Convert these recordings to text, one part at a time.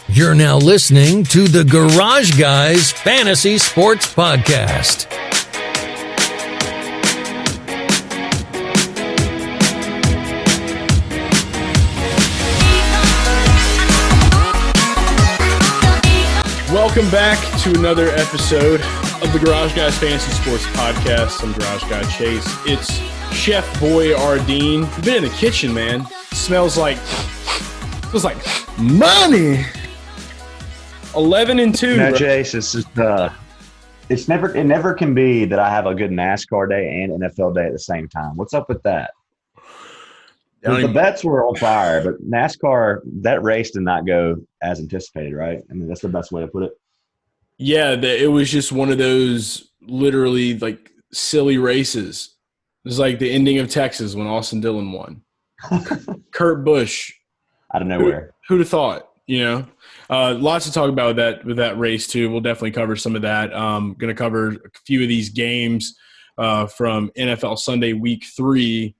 You're now listening to the Garage Guys Fantasy Sports Podcast. Welcome back to another episode of the Garage Guys Fantasy Sports Podcast. I'm Garage Guy Chase. It's Chef Boy Ardeen. You've been in the kitchen, man. Smells like money. 11-2. No, Chase, it's just it never can be that I have a good NASCAR day and NFL day at the same time. What's up with that? The bets were on fire, but NASCAR, that race did not go as anticipated, right? I mean, that's the best way to put it. Yeah, it was just one of those literally like silly races. It was like the ending of Texas when Austin Dillon won. Kurt Busch. Out of nowhere. Who'd have thought, you know? Lots to talk about with that race, too. We'll definitely cover some of that. Going to cover a few of these games from NFL Sunday Week 3.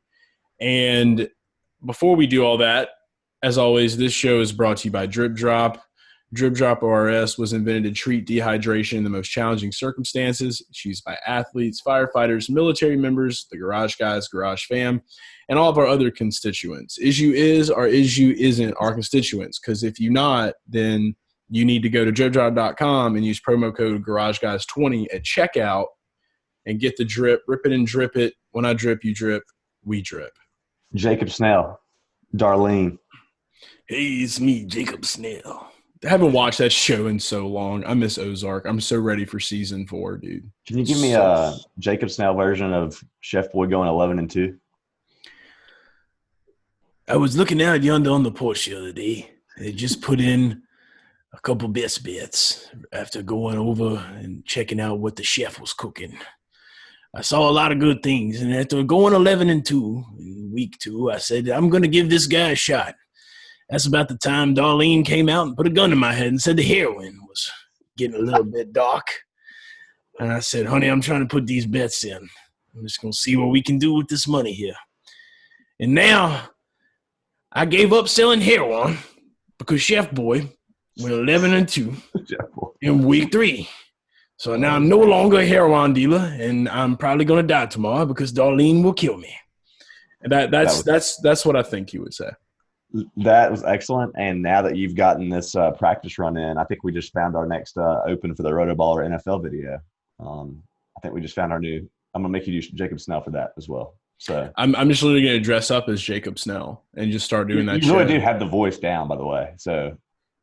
And before we do all that, as always, this show is brought to you by Drip Drop. Drip Drop ORS was invented to treat dehydration in the most challenging circumstances. It's used by athletes, firefighters, military members, the Garage Guys, Garage Fam, and all of our other constituents. Is you is or is you isn't our constituents? Because if you're not, then you need to go to dripdrop.com and use promo code GarageGuys20 at checkout and get the drip. Rip it and drip it. When I drip, you drip. We drip. Jacob Snell. Darlene. Hey, it's me, Jacob Snell. I haven't watched that show in so long. I miss Ozark. I'm so ready for season 4, dude. Can you give me a Jacob Snell version of Chef Boy going 11-2? I was looking out yonder on the porch the other day. They just put in a couple best bets after going over and checking out what the chef was cooking. I saw a lot of good things, and after going 11-2 in week 2, I said, I'm going to give this guy a shot. That's about the time Darlene came out and put a gun in my head and said the heroin was getting a little bit dark. And I said, honey, I'm trying to put these bets in. I'm just going to see what we can do with this money here. And now I gave up selling heroin because Chef Boy went 11-2 in week 3. So now I'm no longer a heroin dealer, and I'm probably going to die tomorrow because Darlene will kill me. And that's what I think you would say. That was excellent. And now that you've gotten this practice run in, I think we just found our next open for the Rotoballer NFL video. I think we just found our new – I'm going to make you do Jacob Snell for that as well. So I'm just literally going to dress up as Jacob Snell and just start doing that. You really do have the voice down, by the way. So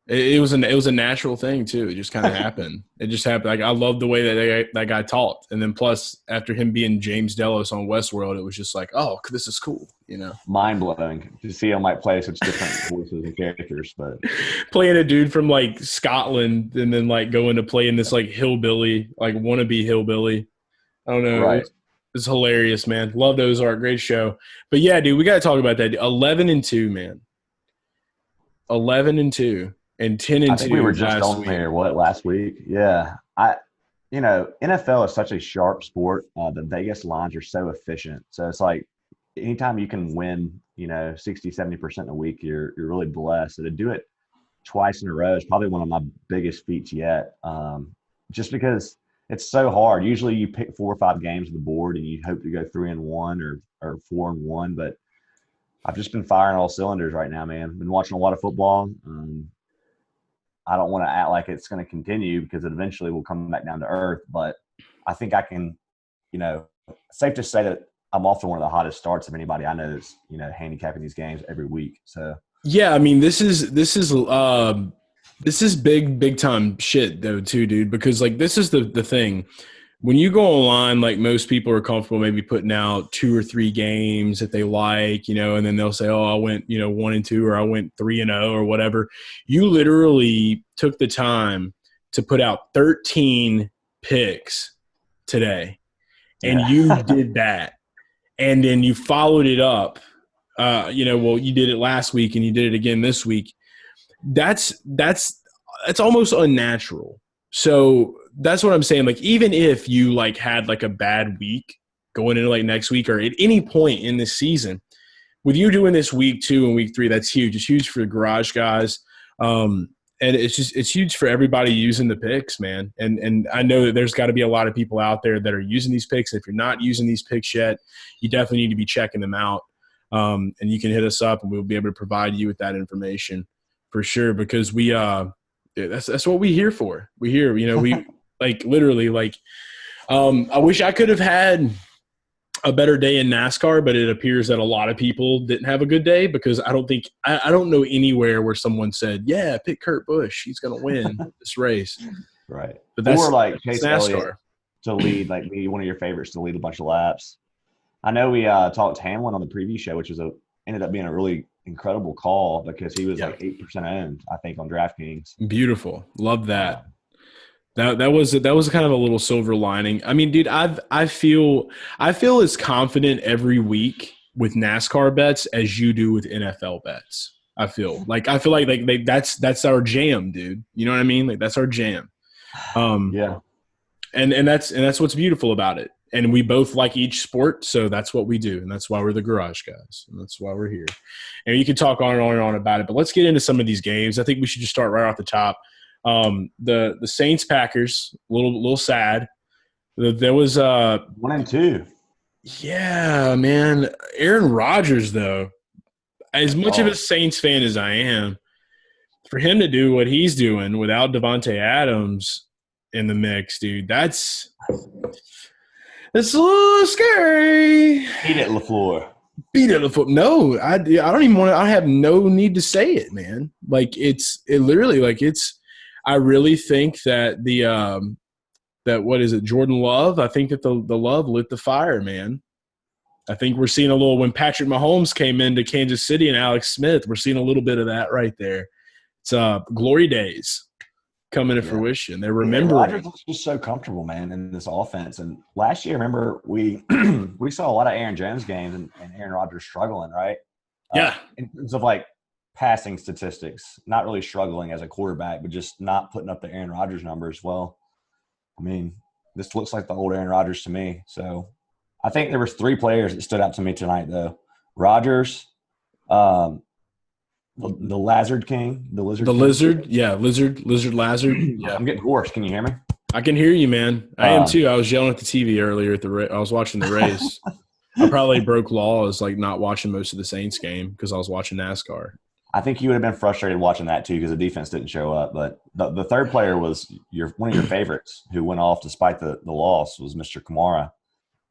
it was a natural thing too. It just kind of happened. It just happened. Like I love the way that guy talked, and then plus after him being James Delos on Westworld, it was just like, oh, this is cool, you know. Mind blowing to see him like play such different voices and characters, but playing a dude from like Scotland and then like going to play in this like hillbilly, like wannabe hillbilly. I don't know. Right. It's hilarious, man. Love Ozark. Great show. But yeah, dude, we got to talk about that. 11-2, man. 11-2. And 10-2. I think we were just on here last week. Yeah, NFL is such a sharp sport. The Vegas lines are so efficient. So it's like anytime you can win, 60-70% a week, you're really blessed. So to do it twice in a row is probably one of my biggest feats yet. Just because it's so hard. Usually you pick 4 or 5 games on the board and you hope to go 3-1 or 4-1. But I've just been firing all cylinders right now, man. Been watching a lot of football. I don't want to act like it's going to continue because it eventually will come back down to earth. But I think I can, safe to say that I'm off to one of the hottest starts of anybody I know that's, handicapping these games every week. So yeah, I mean, this is big time shit though too, dude. Because like this is the thing. When you go online, like most people are comfortable maybe putting out 2 or 3 games that they like, and then they'll say, oh, I went, 1-2 or I went 3-0 or whatever. You literally took the time to put out 13 picks today, and you did that. And then you followed it up. You did it last week and you did it again this week. That's almost unnatural. So that's what I'm saying. Like, even if you like had like a bad week going into like next week or at any point in this season, with you doing this week 2 and week 3, that's huge. It's huge for the Garage Guys. And it's huge for everybody using the picks, man. And I know that there's got to be a lot of people out there that are using these picks. If you're not using these picks yet, you definitely need to be checking them out. And you can hit us up, and we'll be able to provide you with that information for sure. Because that's what we're here for. We literally I wish I could have had a better day in NASCAR, but it appears that a lot of people didn't have a good day because I don't know anywhere where someone said, yeah, pick Kurt Busch. He's going to win this race. Right. But that's, or like Chase NASCAR. Elliott to lead, like be one of your favorites to lead a bunch of laps. I know we talked Hamlin on the preview show, which was ended up being a really incredible call because he was like 8% owned, I think, on DraftKings. Beautiful. Love that. That was kind of a little silver lining. I mean, dude, I feel as confident every week with NASCAR bets as you do with NFL bets. I feel like that's our jam, dude. You know what I mean? Like that's our jam. Yeah. And that's what's beautiful about it. And we both like each sport, so that's what we do, and that's why we're the Garage Guys, and that's why we're here. And you can talk on and on and on about it, but let's get into some of these games. I think we should just start right off the top. The Saints Packers, a little sad. There was 1-2. Yeah, man. Aaron Rodgers, though, as much of a Saints fan as I am, for him to do what he's doing without Devontae Adams in the mix, dude, that's a little scary. Beat it, LaFleur. Beat it, LaFleur. No, I don't even want to. I have no need to say it, man. Like I really think that what is it, Jordan Love? I think that the love lit the fire, man. I think we're seeing a little when Patrick Mahomes came into Kansas City and Alex Smith, we're seeing a little bit of that right there. It's glory days coming to fruition. They're remembering. Rodgers was just so comfortable, man, in this offense. And last year, remember, we saw a lot of Aaron Jones games and Aaron Rodgers struggling, right? Yeah. In terms of like passing statistics, not really struggling as a quarterback, but just not putting up the Aaron Rodgers numbers. Well, I mean, this looks like the old Aaron Rodgers to me. So I think there was 3 players that stood out to me tonight, though. Rodgers, the Lazard King, the Lizard. Lizard, yeah, Lizard Lazard. Yeah, I'm getting hoarse. Can you hear me? I can hear you, man. I am too. I was yelling at the TV earlier I was watching the race. I probably broke laws like not watching most of the Saints game because I was watching NASCAR. I think you would have been frustrated watching that too because the defense didn't show up. But the third player was one of your favorites who went off despite the loss was Mr. Kamara.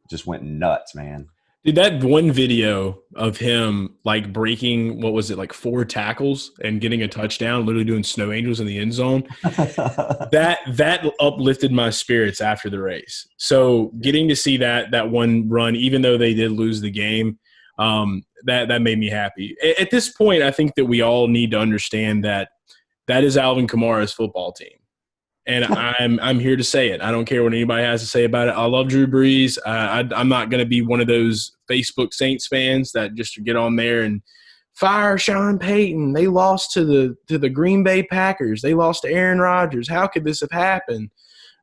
Just went nuts, man. Dude, that one video of him like breaking, what was it, like 4 tackles and getting a touchdown, literally doing snow angels in the end zone, that uplifted my spirits after the race. So getting to see that one run, even though they did lose the game, that made me happy. At this point, I think that we all need to understand that is Alvin Kamara's football team. And I'm here to say it. I don't care what anybody has to say about it. I love Drew Brees. I'm not going to be one of those Facebook Saints fans that just get on there and fire Sean Payton. They lost to the Green Bay Packers. They lost to Aaron Rodgers. How could this have happened?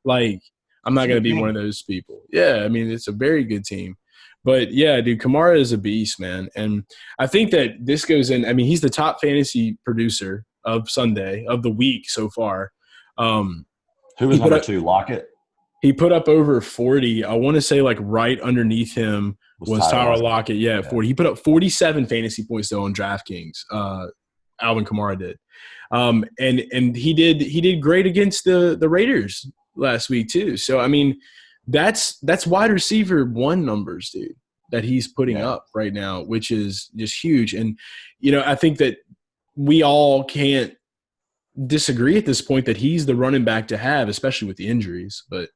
Like, I'm not going to be one of those people. Yeah, I mean, it's a very good team. But, yeah, dude, Kamara is a beast, man. And I think that this goes in – I mean, he's the top fantasy producer of Sunday, of the week so far. Who was number 2, Lockett? He put up over 40. I want to say like right underneath him was Tyler Lockett. Yeah, 40. He put up 47 fantasy points though on DraftKings. Alvin Kamara did. And he did great against the Raiders last week too. So I mean, that's wide receiver 1 numbers, dude, that he's putting up right now, which is just huge. And you know, I think that we all can't disagree at this point that he's the running back to have, especially with the injuries. But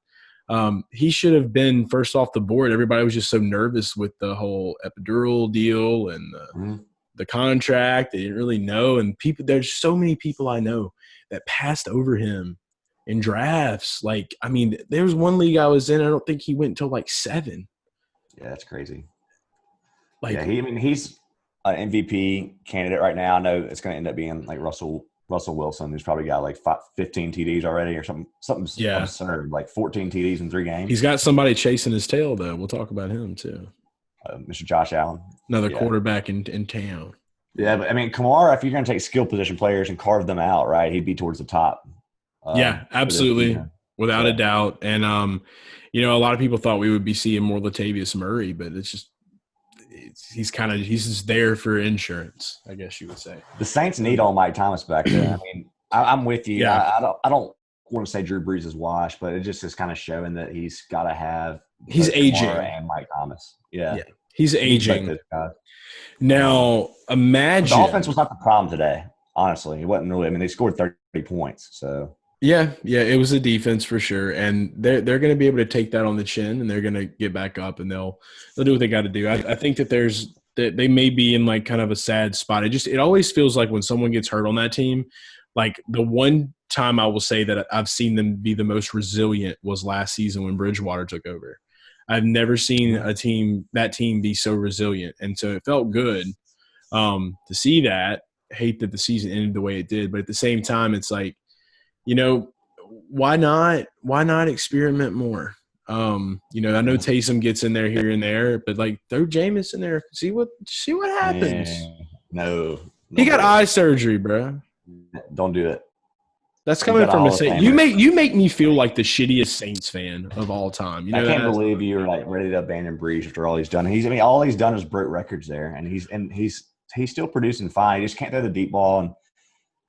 he should have been first off the board. Everybody was just so nervous with the whole epidural deal and the contract. They didn't really know. And there's so many people I know that passed over him in drafts. Like, I mean, there was one league I was in, I don't think he went until like 7. Yeah, that's crazy. Like, yeah, he's an MVP candidate right now. I know it's going to end up being like Russell Wilson, who's probably got like 15 TDs already or something absurd, like 14 TDs in 3 games. He's got somebody chasing his tail, though. We'll talk about him, too. Mr. Josh Allen. Another quarterback in town. Yeah, but I mean, Kamara, if you're going to take skill position players and carve them out, right, he'd be towards the top. Yeah, absolutely, without a Yeah. doubt. And a lot of people thought we would be seeing more Latavius Murray, but it's just he's just there for insurance, I guess you would say. The Saints need all Mike Thomas back there. I mean, I'm with you. Yeah. I don't want to say Drew Brees is washed, but it just is kind of showing that he's got to have. He's aging. Kamara and Mike Thomas. Yeah. He's aging. Now, imagine the offense was not the problem today. Honestly, it wasn't really. I mean, they scored 30 points, so. Yeah, it was a defense for sure, and they're going to be able to take that on the chin, and they're going to get back up, and they'll do what they got to do. I think that they may be in like kind of a sad spot. It always feels like when someone gets hurt on that team, like the one time I will say that I've seen them be the most resilient was last season when Bridgewater took over. I've never seen that team be so resilient, and so it felt good to see that. I hate that the season ended the way it did, but at the same time, it's like, why not experiment more? I know Taysom gets in there here and there, but like throw Jameis in there, see what happens. No, he got eye surgery, bro. Don't do it. That's coming from a Saint. You make me feel like the shittiest Saints fan of all time. I can't believe you're like ready to abandon Brees after all he's done. All he's done is break records there, and he's still producing fine. He just can't throw the deep ball. And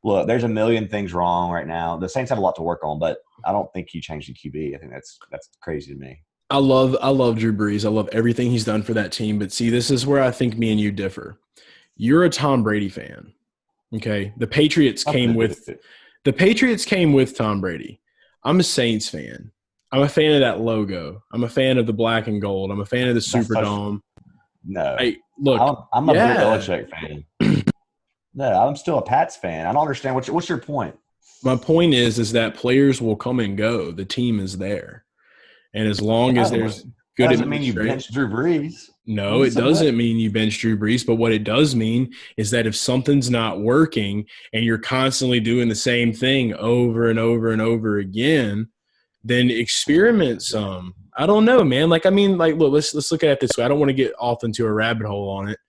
look, there's a million things wrong right now. The Saints have a lot to work on, but I don't think he changed the QB. I think that's crazy to me. I love Drew Brees. I love everything he's done for that team. But see, this is where I think me and you differ. You're a Tom Brady fan. Okay. The Patriots came with Tom Brady. I'm a Saints fan. I'm a fan of that logo. I'm a fan of the black and gold. I'm a fan of the Superdome. No. Look, I'm a Bill Belichick fan. No, I'm still a Pats fan. I don't understand. What's your point? My point is that players will come and go. The team is there. And as long as there's good – doesn't mean you bench Drew Brees. No, it doesn't mean you bench Drew Brees. But what it does mean is that if something's not working and you're constantly doing the same thing over and over and over again, then experiment some. I don't know, man. Look, let's look at it this way. I don't want to get off into a rabbit hole on it.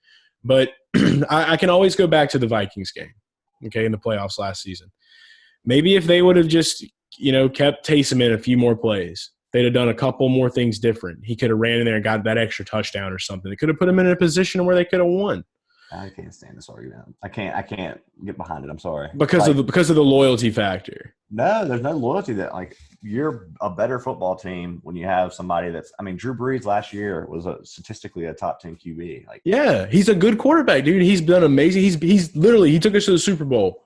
But I can always go back to the Vikings game, okay, in the playoffs last season. Maybe if they would have just, kept Taysom in a few more plays, they'd have done a couple more things different. He could have ran in there and got that extra touchdown or something. It could have put him in a position where they could have won. I can't stand this argument. I can't get behind it. I'm sorry. Because of the loyalty factor. No, there's no loyalty that you're a better football team when you have somebody Drew Brees last year was statistically a top 10 QB. Yeah, he's a good quarterback, dude. He's done amazing. He's literally he took us to the Super Bowl.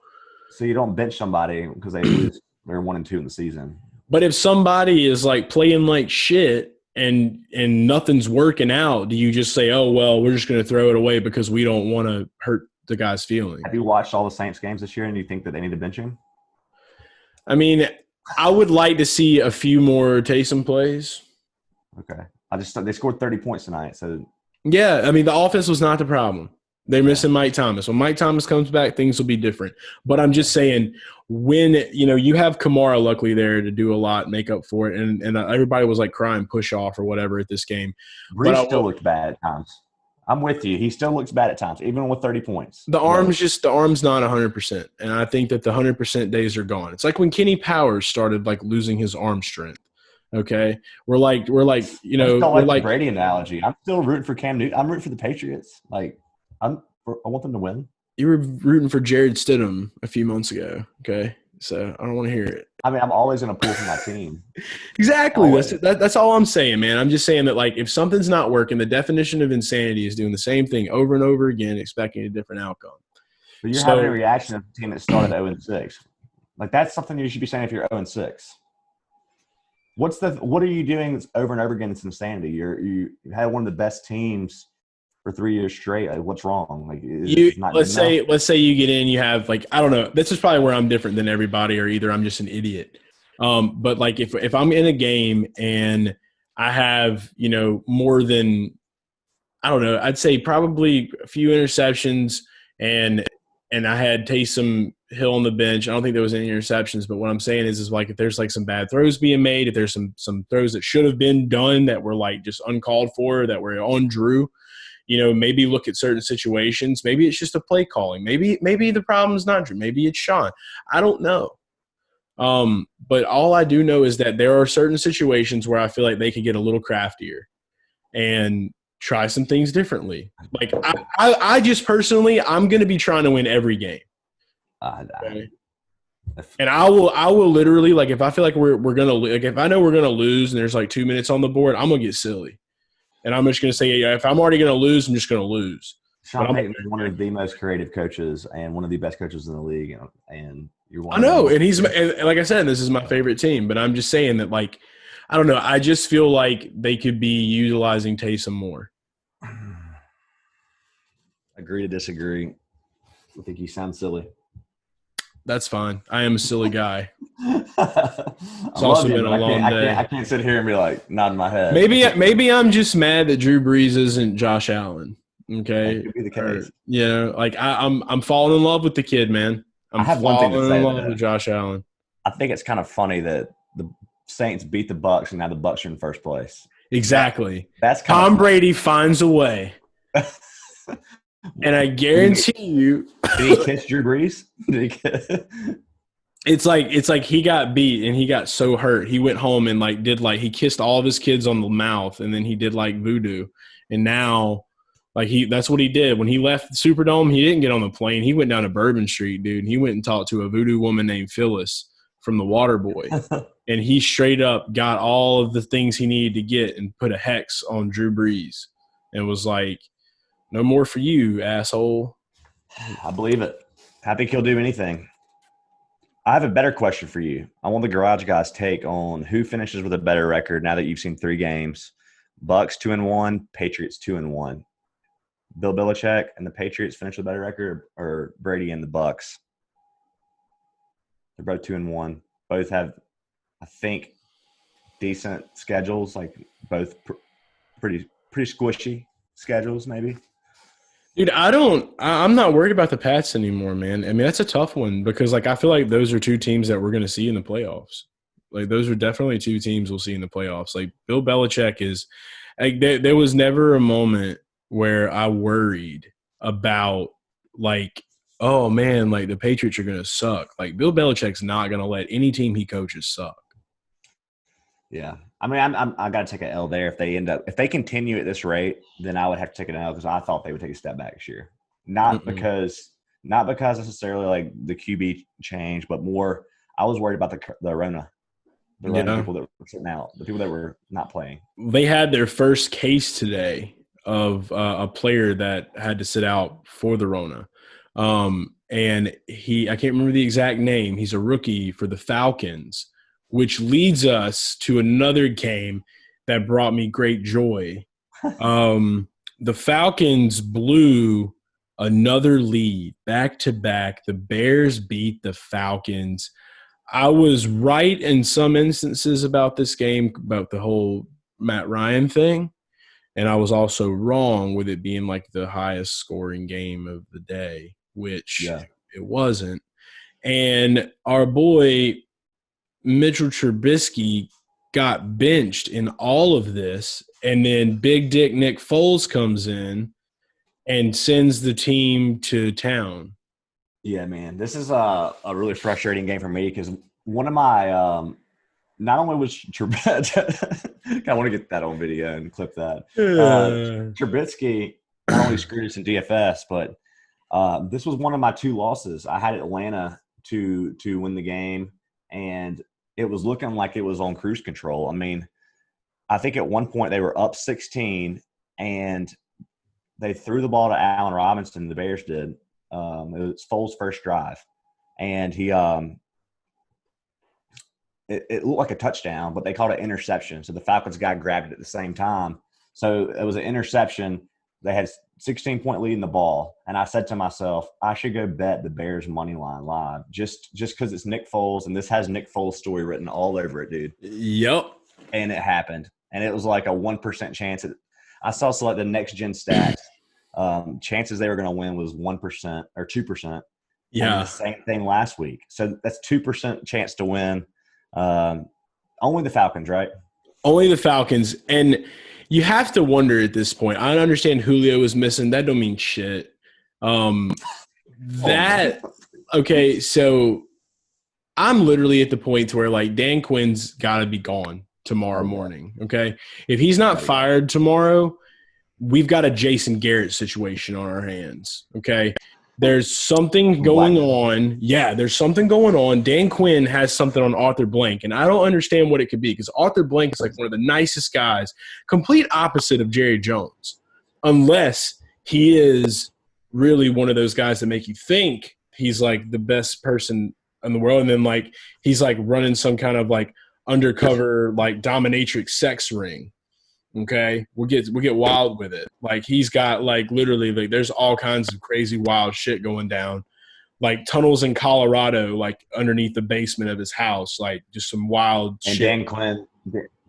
So you don't bench somebody because they lose. They're 1-2 in the season. But if somebody is playing like shit and nothing's working out, do you just say, "Oh well, we're just going to throw it away because we don't want to hurt the guy's feelings"? Have you watched all the Saints games this year, and you think that they need to bench him? I mean, I would like to see a few more Taysom plays. Okay, they scored 30 points tonight, so yeah. I mean, the offense was not the problem. They're missing Mike Thomas. When Mike Thomas comes back, things will be different. But I'm just saying, when you have Kamara luckily there to do a lot, make up for it, and everybody was crying push off or whatever at this game. Brees still looked bad at times. I'm with you. He still looks bad at times, even with 30 points. The arm's not 100%, and I think that the 100% days are gone. It's like when Kenny Powers started losing his arm strength. Okay, we're like the Brady analogy. I'm still rooting for Cam Newton. I'm rooting for the Patriots. I want them to win. You were rooting for Jared Stidham a few months ago, okay? So I don't want to hear it. I mean, I'm always going to pull for my team. Exactly. That's all I'm saying, man. I'm just saying that, if something's not working, the definition of insanity is doing the same thing over and over again, expecting a different outcome. But you're having a reaction of a team that started 0-6. That's something you should be saying if you're 0-6. What are you doing that's over and over again? It's insanity. You had one of the best teams for 3 years straight. What's wrong? Let's say you get in, you have I don't know. This is probably where I'm different than everybody, or either I'm just an idiot. But if I'm in a game and I have more than, I don't know, I'd say probably a few interceptions and I had Taysom Hill on the bench. I don't think there was any interceptions, but what I'm saying is if there's some bad throws being made, if there's some throws that should have been done that were just uncalled for, that were on Drew. maybe look at certain situations. Maybe it's just a play calling. Maybe the problem's not Drew. Maybe it's Sean. I don't know. But all I do know is that there are certain situations where I feel like they could get a little craftier and try some things differently. Like I just personally, I'm going to be trying to win every game. Okay? And I will literally, like, if I feel like we're going to, like, if I know we're going to lose and there's like 2 minutes on the board, I'm going to get silly. And I'm just going to say, yeah, if I'm already going to lose, I'm just going to lose. Sean Payton is one of the most creative coaches and one of the best coaches in the league. And you're one I know. And and like I said, this is my favorite team. But I'm just saying that, like, I don't know. I just feel like they could be utilizing Taysom more. Agree to disagree. I think you sound silly. That's fine. I am a silly guy. It's also been a long day. I can't sit here and be like nodding my head. Maybe I'm just mad that Drew Brees isn't Josh Allen. Okay, that could be the case. Like I'm falling in love with the kid, man. I have one thing to say in love with Josh Allen. I think it's kind of funny that the Saints beat the Bucks and now the Bucks are in first place. Exactly. That's Tom Brady finds a way. And I guarantee you, did he kiss Drew Brees? It's like he got beat and he got so hurt. He went home and he kissed all of his kids on the mouth and then he did like voodoo. And now that's what he did. When he left the Superdome, he didn't get on the plane. He went down to Bourbon Street, dude. He went and talked to a voodoo woman named Phyllis from the Waterboy. And he straight up got all of the things he needed to get and put a hex on Drew Brees and was like, no more for you, asshole. I believe it. I think he'll do anything. I have a better question for you. I want the Garage Guys' take on who finishes with a better record now that you've seen 3 games. Bucks 2-1, Patriots 2-1. Bill Belichick and the Patriots finish with a better record, or Brady and the Bucks? They're both 2-1. Both have, I think, decent schedules. Like both pretty squishy schedules, maybe. Dude, I'm not worried about the Pats anymore, man. I mean, that's a tough one because, like, I feel like those are 2 teams that we're going to see in the playoffs. Like, those are definitely 2 teams we'll see in the playoffs. Like, Bill Belichick is like, there was never a moment where I worried about, like, oh, man, like, the Patriots are going to suck. Like, Bill Belichick's not going to let any team he coaches suck. Yeah. I mean, I got to take an L there. If they continue at this rate, then I would have to take an L because I thought they would take a step back this year. Not because necessarily like the QB change, but more I was worried about the Rona, the people that were sitting out, the people that were not playing. They had their first case today of a player that had to sit out for the Rona. And I can't remember the exact name. He's a rookie for the Falcons, which leads us to another game that brought me great joy. The Falcons blew another lead back-to-back. The Bears beat the Falcons. I was right in some instances about this game, about the whole Matt Ryan thing, and I was also wrong with it being like the highest scoring game of the day, which it wasn't. And our boy – Mitchell Trubisky got benched in all of this, and then Big Dick Nick Foles comes in and sends the team to town. Yeah, man. This is a really frustrating game for me because one of my not only was Trubisky – I want to get that on video and clip that. Trubisky not only screwed us in DFS, but this was one of my 2 losses. I had Atlanta to win the game, and it was looking like it was on cruise control. I mean, I think at one point they were up 16, and they threw the ball to Allen Robinson, the Bears did. It was Foles' first drive. And he it looked like a touchdown, but they called it an interception. So the Falcons guy grabbed it at the same time. So it was an interception. They had 16-point lead in the ball. And I said to myself, I should go bet the Bears money line live just because it's Nick Foles, and this has Nick Foles' story written all over it, dude. Yep. And it happened. And it was like a 1% chance. I saw like the next gen stats. Chances they were going to win was 1% or 2%. Yeah. And the same thing last week. So that's 2% chance to win. Only the Falcons, right? Only the Falcons. And you have to wonder at this point. I understand Julio was missing. That don't mean shit. Okay, so I'm literally at the point to where like Dan Quinn's got to be gone tomorrow morning. Okay, if he's not fired tomorrow, we've got a Jason Garrett situation on our hands. Okay. There's something going on. Yeah, there's something going on. Dan Quinn has something on Arthur Blank, and I don't understand what it could be because Arthur Blank is like one of the nicest guys, complete opposite of Jerry Jones, unless he is really one of those guys that make you think he's like the best person in the world, and then like he's like running some kind of like undercover like dominatrix sex ring. Okay, we'll get wild with it. Like he's got like literally like there's all kinds of crazy wild shit going down, like tunnels in Colorado, like underneath the basement of his house, like just some wild and shit.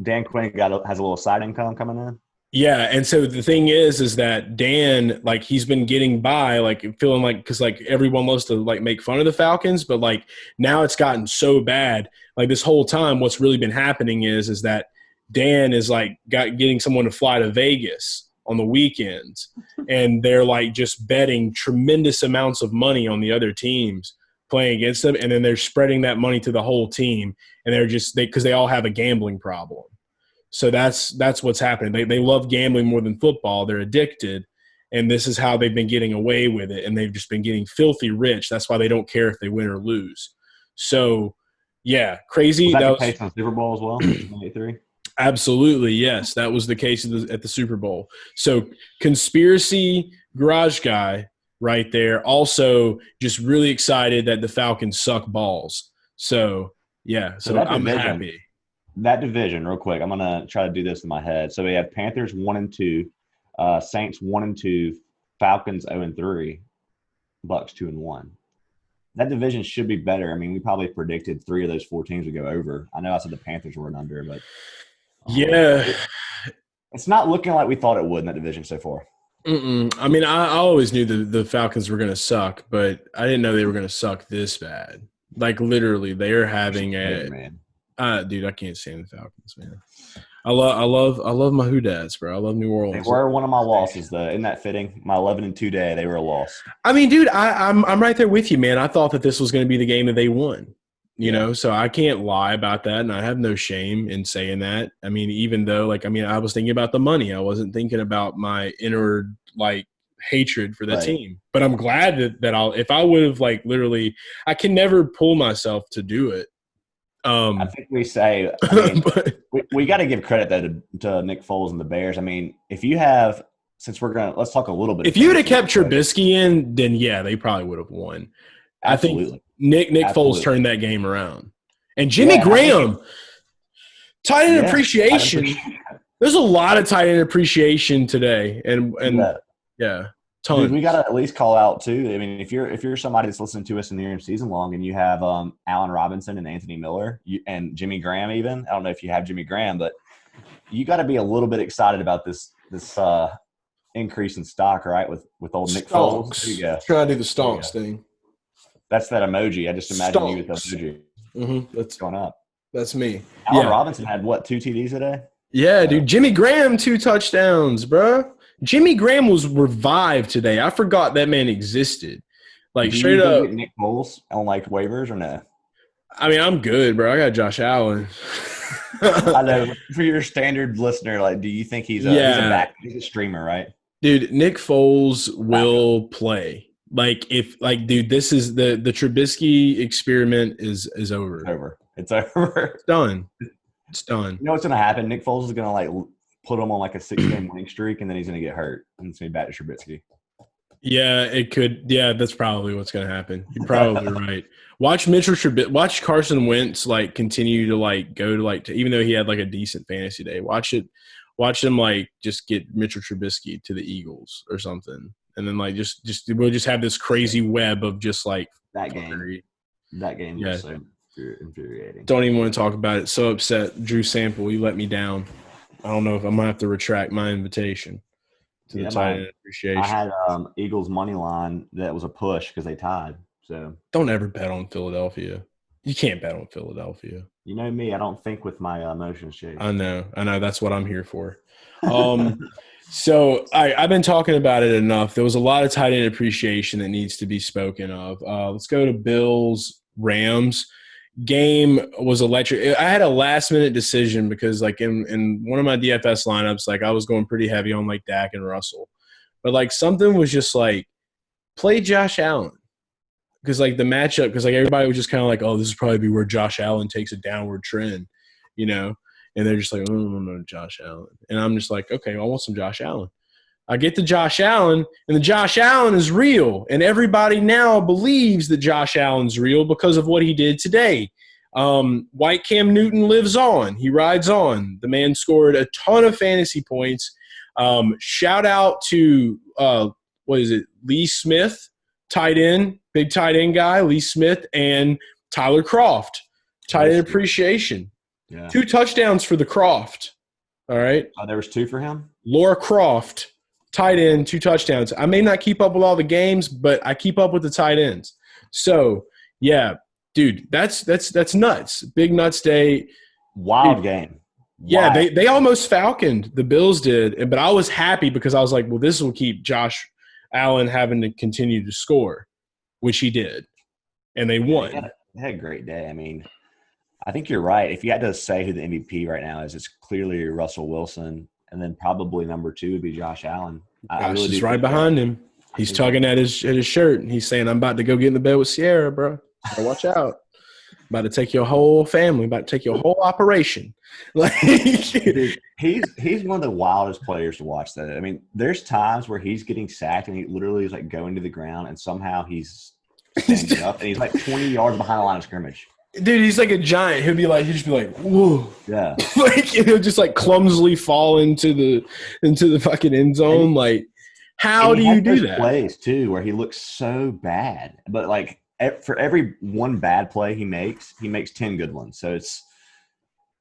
Dan Quinn has a little side income coming in. Yeah, and so the thing is that Dan, like he's been getting by, like feeling like because like everyone loves to like make fun of the Falcons, but like now it's gotten so bad. Like this whole time, what's really been happening is that Dan is like getting someone to fly to Vegas on the weekends, and they're like just betting tremendous amounts of money on the other teams playing against them, and then they're spreading that money to the whole team, and they're just because they all have a gambling problem. So that's what's happening. They love gambling more than football. They're addicted, and this is how they've been getting away with it, and they've just been getting filthy rich. That's why they don't care if they win or lose. So, yeah, crazy. Was that the case on the Super Bowl as well, 1983? Absolutely, yes. That was the case at the Super Bowl. So conspiracy garage guy right there. Also just really excited that the Falcons suck balls. So, yeah, so I'm happy. That division, real quick, I'm going to try to do this in my head. So we have Panthers 1-2, Saints 1-2, Falcons 0-3, Bucks 2-1. That division should be better. I mean, we probably predicted 3 of those 4 teams would go over. I know I said the Panthers were an under, but yeah, it's not looking like we thought it would in that division so far. I mean, I always knew the Falcons were going to suck, but I didn't know they were going to suck this bad. Like literally, they are having dude, I can't stand the Falcons, man. I love my Houdads, bro. I love New Orleans. They were one of my losses, though. Isn't that fitting? My 11-2 day, they were a loss. I mean, dude, I'm right there with you, man. I thought that this was going to be the game that they won. You know, so I can't lie about that, and I have no shame in saying that. I mean, even though, like, I mean, I was thinking about the money. I wasn't thinking about my inner, like, hatred for the team. But I'm glad that if I would have, like, literally – I can never pull myself to do it. I think we say we got to give credit, though, to Nick Foles and the Bears. I mean, if you have – since we're going to – let's talk a little bit. If you would have kept Trubisky in, then, yeah, they probably would have won. Absolutely. I think Nick Foles turned that game around. And Jimmy Graham, tight end appreciation. There's a lot of tight end appreciation today. And ton. Dude, we got to at least call out, too. I mean, if you're somebody that's listening to us in the season long and you have Allen Robinson and Anthony Miller and Jimmy Graham even. I don't know if you have Jimmy Graham, but you got to be a little bit excited about this increase in stock, right, with old Nick Foles. There you go. Trying to do the stonks thing. That's that emoji. I just imagine you with the emoji. Mm-hmm. That's going up. That's me. Allen Robinson had, 2 TDs today? Yeah, dude. Jimmy Graham, 2 touchdowns, bro. Jimmy Graham was revived today. I forgot that man existed. Like, straight up. Nick Foles on, like, waivers or no? I mean, I'm good, bro. I got Josh Allen. I know. For your standard listener, like, do you think he's a streamer, right? Dude, Nick Foles will play. Dude, this is the Trubisky experiment is over. It's over. It's done. It's done. You know what's going to happen? Nick Foles is going to, like, put him on, like, a 6-game winning streak, and then he's going to get hurt. And it's going to be back to Trubisky. Yeah, it could. Yeah, that's probably what's going to happen. You're probably right. Watch watch Carson Wentz, like, continue to, like, go to, like, even though he had, like, a decent fantasy day. Watch him, like, just get Mitchell Trubisky to the Eagles or something. And then, like, we'll just have this crazy web of just, like, that game. That game was so infuriating. Don't even want to talk about it. So upset. Drew Sample, you let me down. I don't know if I'm going to have to retract my invitation to the tight end appreciation. I had Eagles money line that was a push because they tied. So don't ever bet on Philadelphia. You can't bet on Philadelphia. You know me, I don't think with my emotions, Chase. I know. That's what I'm here for. So I've been talking about it enough. There was a lot of tight end appreciation that needs to be spoken of. Let's go to Bills Rams. Game was electric. I had a last minute decision because like in one of my DFS lineups, like I was going pretty heavy on like Dak and Russell, but like something was just like play Josh Allen. Because like the matchup, because like everybody was just kind of like, oh, this is probably be where Josh Allen takes a downward trend, you know, and they're just like, oh, no, Josh Allen, and I'm just like, okay, I want some Josh Allen. I get the Josh Allen, and the Josh Allen is real, and everybody now believes that Josh Allen's real because of what he did today. White Cam Newton lives on; he rides on. The man scored a ton of fantasy points. Shout out to Lee Smith. Tight end, big tight end guy, Lee Smith, and Tyler Croft. Tight end appreciation. Yeah. 2 touchdowns for the Croft. All right. There was 2 for him? Laura Croft, tight end, 2 touchdowns. I may not keep up with all the games, but I keep up with the tight ends. So, yeah, dude, that's nuts. Big nuts day. Wild game. Yeah, they almost falconed. The Bills did. But I was happy because I was like, well, this will keep Josh Allen having to continue to score, which he did, and they won. They had a great day. I mean, I think you're right. If you had to say who the MVP right now is, it's clearly Russell Wilson, and then probably number 2 would be Josh Allen. Josh is right behind him. He's tugging at his shirt, and he's saying, I'm about to go get in the bed with Sierra, bro. So watch out. About to take your whole family, about to take your whole operation. Like, dude, he's one of the wildest players to watch. That I mean, there's times where he's getting sacked and he literally is like going to the ground, and somehow he's standing up and he's like 20 yards behind the line of scrimmage. Dude, he's like a giant. He'll just be like, whoa. Yeah. Like he'll just like clumsily fall into the fucking end zone. Like, how do you do that? Plays too, where he looks so bad, but like. For every one bad play he makes 10 good ones. So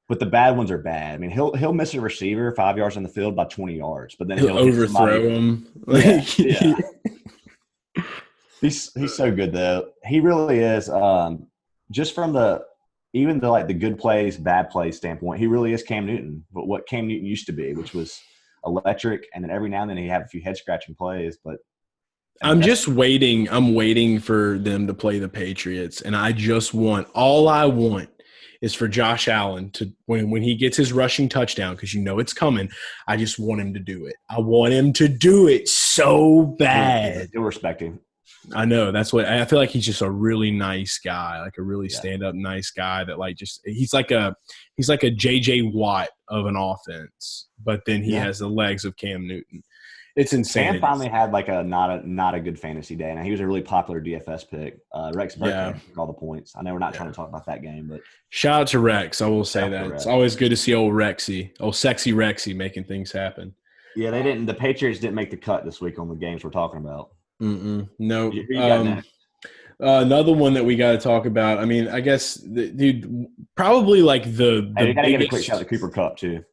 but the bad ones are bad. I mean, he'll miss a receiver 5 yards on the field by 20 yards, but then he'll overthrow him. Yeah. He's so good though. He really is. Just from the good plays, bad plays standpoint, he really is Cam Newton. But what Cam Newton used to be, which was electric, and then every now and then he'd have a few head scratching plays, but. I'm just waiting. I'm waiting for them to play the Patriots, and all I want is for Josh Allen to when he gets his rushing touchdown, because you know it's coming. I just want him to do it. I want him to do it so bad. You'll respect him. I know. That's what I feel like. He's just a really nice guy, like a really stand-up nice guy that like just he's like a JJ Watt of an offense, but then he has the legs of Cam Newton. It's insane. Cam finally had like not a good fantasy day. Now he was a really popular DFS pick. Rex Burkhead took all the points. I know we're not trying to talk about that game, but shout out to Rex. I will say that it's always good to see old sexy Rexy making things happen. Yeah, the Patriots didn't make the cut this week on the games we're talking about. No. Another one that we got to talk about. I mean, I guess, dude, probably like the you got to give a quick shout out to Cooper Kupp too.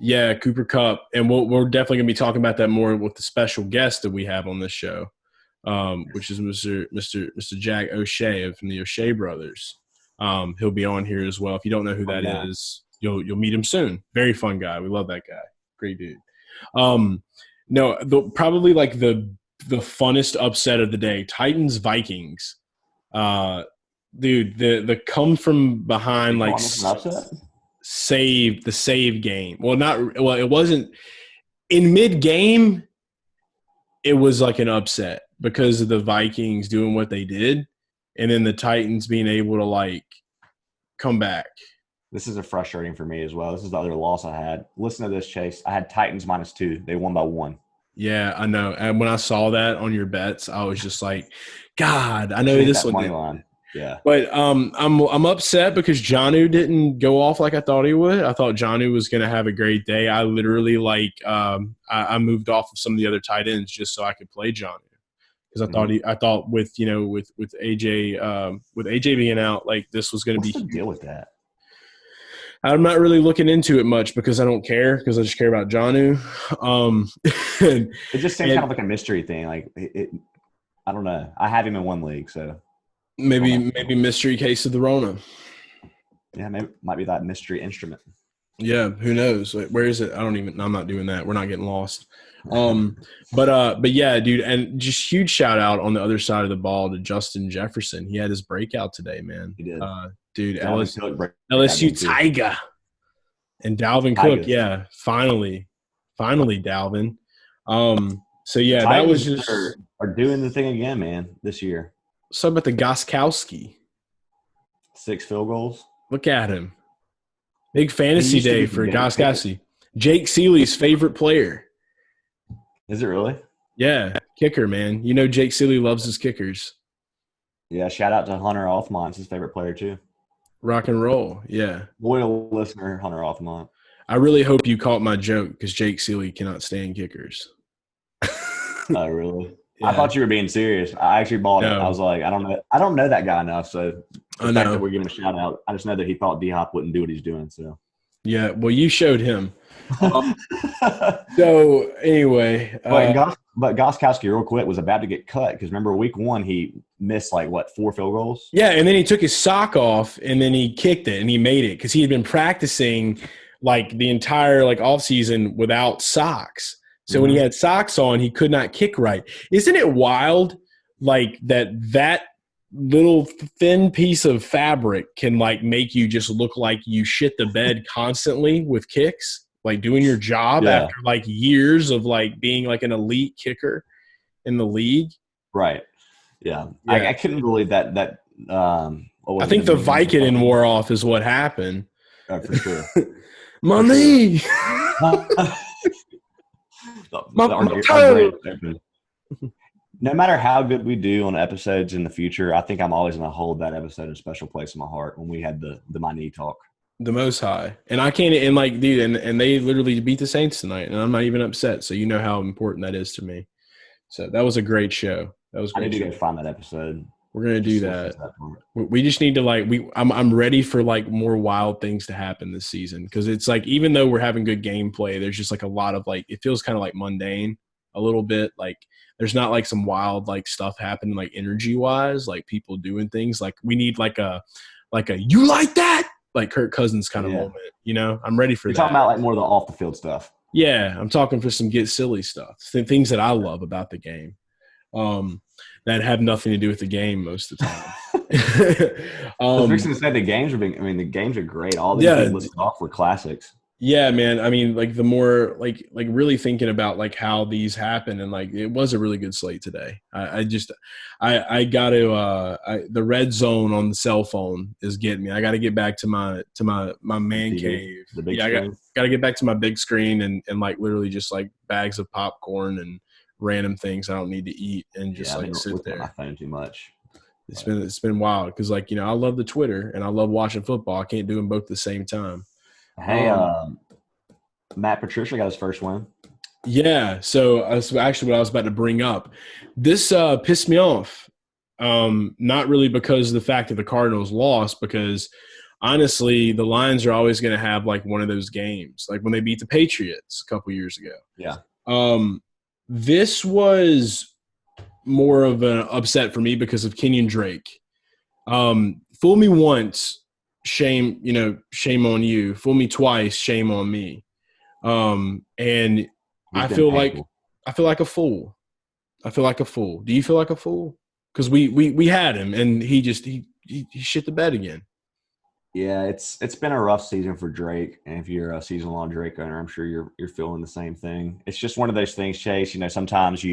Yeah, Cooper Kupp, and we're definitely going to be talking about that more with the special guest that we have on this show, which is Mr. Jack O'Shea from the O'Shea Brothers. He'll be on here as well. If you don't know who that is, you'll meet him soon. Very fun guy. We love that guy. Great dude. Probably like the funnest upset of the day, Titans Vikings. Dude, the come from behind like. Save game. It wasn't in mid game. It was like an upset because of the Vikings doing what they did, and then the Titans being able to like come back. This is frustrating for me as well. This is the other loss I had. Listen to this, Chase. I had Titans -2. They won by 1. Yeah, I know. And when I saw that on your bets, I was just like, God, I know this one. Money line. Yeah, but I'm upset because Jonnu didn't go off like I thought he would. I thought Jonnu was going to have a great day. I literally I moved off of some of the other tight ends just so I could play Jonnu because I thought with AJ being out, like this was going to be. What's the deal with that? I'm not really looking into it much because I don't care because I just care about Jonnu. It just seems kind of like a mystery thing. Like I don't know. I have him in one league, so. Maybe mystery case of the Rona. Yeah, maybe might be that mystery instrument. Yeah, who knows? Like, where is it? I'm not doing that. We're not getting lost. But yeah, dude, and just huge shout out on the other side of the ball to Justin Jefferson. He had his breakout today, man. He did. Dude, Dalvin LSU Tiger and Dalvin Cook. Yeah, finally, Dalvin. So yeah, that was just are doing the thing again, man, this year. So about the Goskowski. 6 field goals. Look at him. Big fantasy day for Goskowski. Jake Seeley's favorite player. Is it really? Yeah, kicker, man. You know Jake Seeley loves his kickers. Yeah, shout out to Hunter Althmont. It's his favorite player too. Rock and roll, yeah. Loyal listener, Hunter Althmont. I really hope you caught my joke because Jake Seeley cannot stand kickers. Oh, really? Yeah. I thought you were being serious. I actually bought it. I was like, I don't know that guy enough. So the fact that we're giving a shout out, I just know that he thought D-Hop wouldn't do what he's doing. So yeah, well, you showed him. So anyway, but Goskowski, real quick, was about to get cut because remember week 1 he missed 4 field goals. Yeah, and then he took his sock off and then he kicked it and he made it because he had been practicing the entire off season without socks. So when he had socks on, he could not kick right. Isn't it wild that little thin piece of fabric can make you just look like you shit the bed constantly with kicks, doing your job after years of being an elite kicker in the league. Right. Yeah. I couldn't believe that. I think the Vicodin wore off is what happened. For sure. My knee. My toe. No matter how good we do on episodes in the future, I think I'm always going to hold that episode in a special place in my heart when we had the my knee talk. The Most High. And I can't – and dude, and they literally beat the Saints tonight, and I'm not even upset. So you know how important that is to me. So that was a great show. That was great. I need to go find that episode. We're going to do that. We just need to I'm ready for more wild things to happen this season because it's even though we're having good gameplay, there's just a lot of it feels kind of mundane a little bit. There's not some wild stuff happening energy wise, people doing things. We need a you like that Kirk Cousins kind of moment. You know, I'm ready for that. You're talking about more of the off the field stuff. Yeah, I'm talking for some get silly stuff, things that I love about the game. That have nothing to do with the game most of the time. I was fixing to say the games are great. All these things listed off were classics. Yeah, man. I mean, the more really thinking about how these happen and it was a really good slate today. I got to the red zone on the cell phone is getting me. I got to get back to my man cave. The big screen. I got to get back to my big screen and literally just bags of popcorn and random things I don't need to eat and just sit there. My phone too much. It's been wild because I love the Twitter and I love watching football. I can't do them both at the same time. Hey, Matt Patricia got his first win. Yeah, so that's actually what I was about to bring up. This pissed me off. Not really because of the fact that the Cardinals lost, because honestly, the Lions are always going to have one of those games, when they beat the Patriots a couple years ago. Yeah. This was more of an upset for me because of Kenyon Drake. Fool me once, shame on you. Fool me twice, shame on me. And I feel like a fool. I feel like a fool. Do you feel like a fool? Because we had him and he shit the bed again. Yeah, it's been a rough season for Drake, and if you're a season-long Drake owner, I'm sure you're feeling the same thing. It's just one of those things, Chase. Sometimes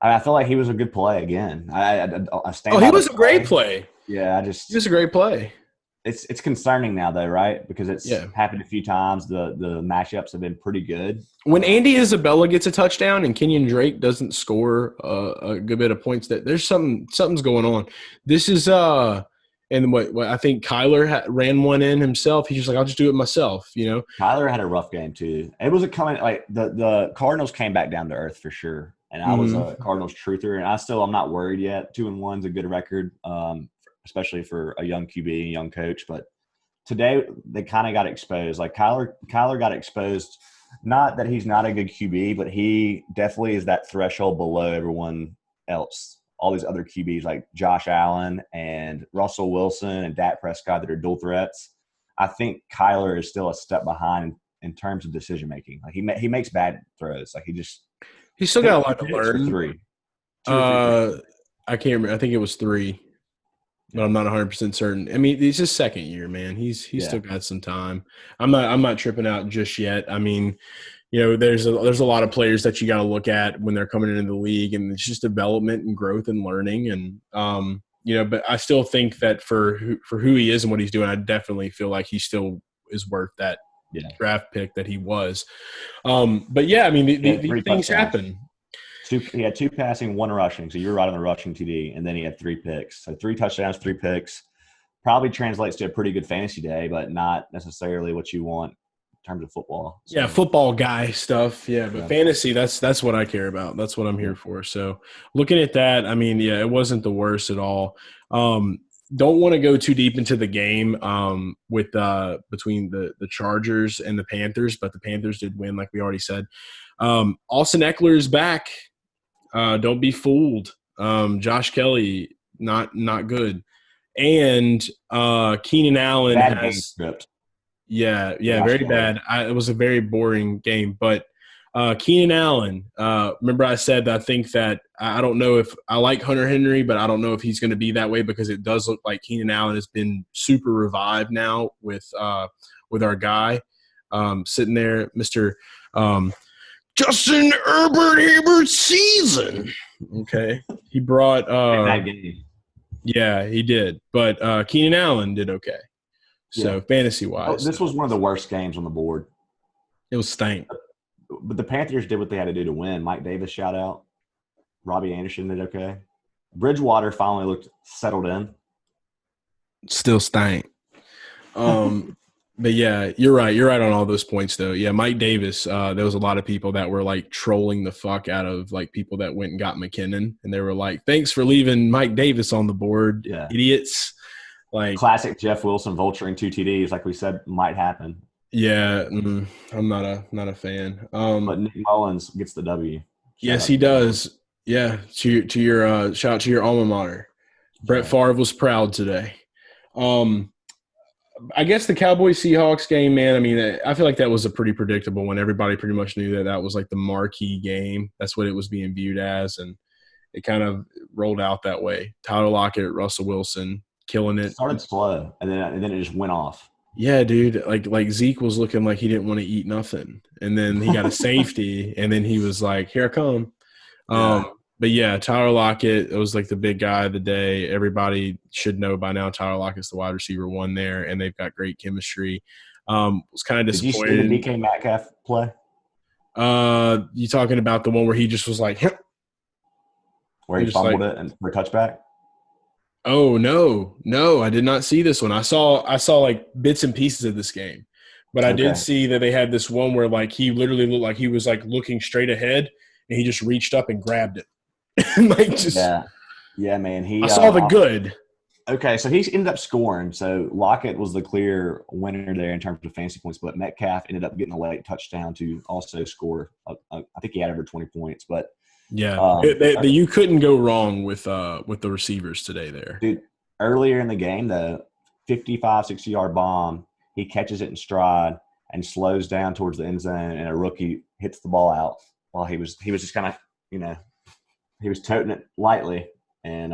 I feel like he was a good play again. I stand. Oh, he was a great play. Yeah, he was a great play. It's concerning now though, right? Because it's happened a few times. The matchups have been pretty good. When Andy Isabella gets a touchdown and Kenyon Drake doesn't score a good bit of points, that there's something's going on. This is and what I think Kyler ran one in himself. He's just I'll just do it myself, Kyler had a rough game too. It wasn't coming the Cardinals came back down to earth for sure. And I was a Cardinals truther, and I'm not worried yet. 2-1's a good record, especially for a young QB, young coach. But today they kind of got exposed. Kyler got exposed. Not that he's not a good QB, but he definitely is that threshold below everyone else all these other QBs like Josh Allen and Russell Wilson and Dak Prescott that are dual threats, I think Kyler is still a step behind in terms of decision making. Like he makes bad throws. Like He's still got a lot to learn. Three. I can't remember. I think it was 3, but I'm not 100% certain. I mean, it's his second year, man. He's still got some time. I'm not tripping out just yet. I mean, there's a lot of players that you got to look at when they're coming into the league, and it's just development and growth and learning. And but I still think that for who he is and what he's doing, I definitely feel like he still is worth that draft pick that he was. But yeah, I mean, these things happen. He had 2 passing, 1 rushing. So you're right on the rushing TD, and then he had 3 picks. So 3 touchdowns, 3 picks. Probably translates to a pretty good fantasy day, but not necessarily what you want in terms of football. So, yeah, football guy stuff. Yeah, but fantasy, that's what I care about. That's what I'm here for. So looking at that, I mean, yeah, it wasn't the worst at all. Don't want to go too deep into the game with between the Chargers and the Panthers, but the Panthers did win, like we already said. Austin Eckler is back. Don't be fooled. Josh Kelly, not good. And Keenan Allen bad has game script. Yeah, very bad. It was a very boring game. But Keenan Allen, remember I said that I think that I don't know if I like Hunter Henry, but I don't know if he's going to be that way because it does look like Keenan Allen has been super revived now with our guy sitting there, Mr. Justin Herbert season. Okay. He brought that game. Yeah, he did. But Keenan Allen did okay. So fantasy-wise. This was one of the worst games on the board. It was stank. But the Panthers did what they had to do to win. Mike Davis, shout out. Robbie Anderson did okay. Bridgewater finally looked settled in. Still stank. But yeah, you're right. You're right on all those points, though. Yeah, Mike Davis. There was a lot of people that were like trolling the fuck out of like people that went and got McKinnon, and they were like, "Thanks for leaving Mike Davis on the board, idiots." Like classic Jeff Wilson vulturing 2 TDs, like we said, might happen. Yeah, I'm not a fan. But Nick Mullins gets the W. Yes, he does. Yeah, to your shout out to your alma mater. Brett Favre was proud today. I guess the Cowboys-Seahawks game, man, I mean, I feel like that was a pretty predictable one. Everybody pretty much knew that was like the marquee game. That's what it was being viewed as, and it kind of rolled out that way. Tyler Lockett, Russell Wilson, killing it. Started slow, and then it just went off. Yeah, dude. Like Zeke was looking like he didn't want to eat nothing, and then he got a safety, and then he was like, "Here I come." But yeah, Tyler Lockett, it was like the big guy of the day. Everybody should know by now Tyler Lockett's the wide receiver 1 there, and they've got great chemistry. Was kind of disappointed. Did you see the DK Metcalf play? You talking about the one where he just was like – where he fumbled it and for a touchback? Oh, no, I did not see this one. I saw like bits and pieces of this game, but I did see that they had this one where like he literally looked like he was like looking straight ahead, and he just reached up and grabbed it. Yeah, man. I saw the good. Okay, so he ended up scoring. So Lockett was the clear winner there in terms of fantasy points, but Metcalf ended up getting a late touchdown to also score. I think he had over 20 points, but yeah, you couldn't go wrong with the receivers today there. Dude, earlier in the game, the 55, 60-yard bomb, he catches it in stride and slows down towards the end zone, and a rookie hits the ball out while he was just kind of, he was toting it lightly. And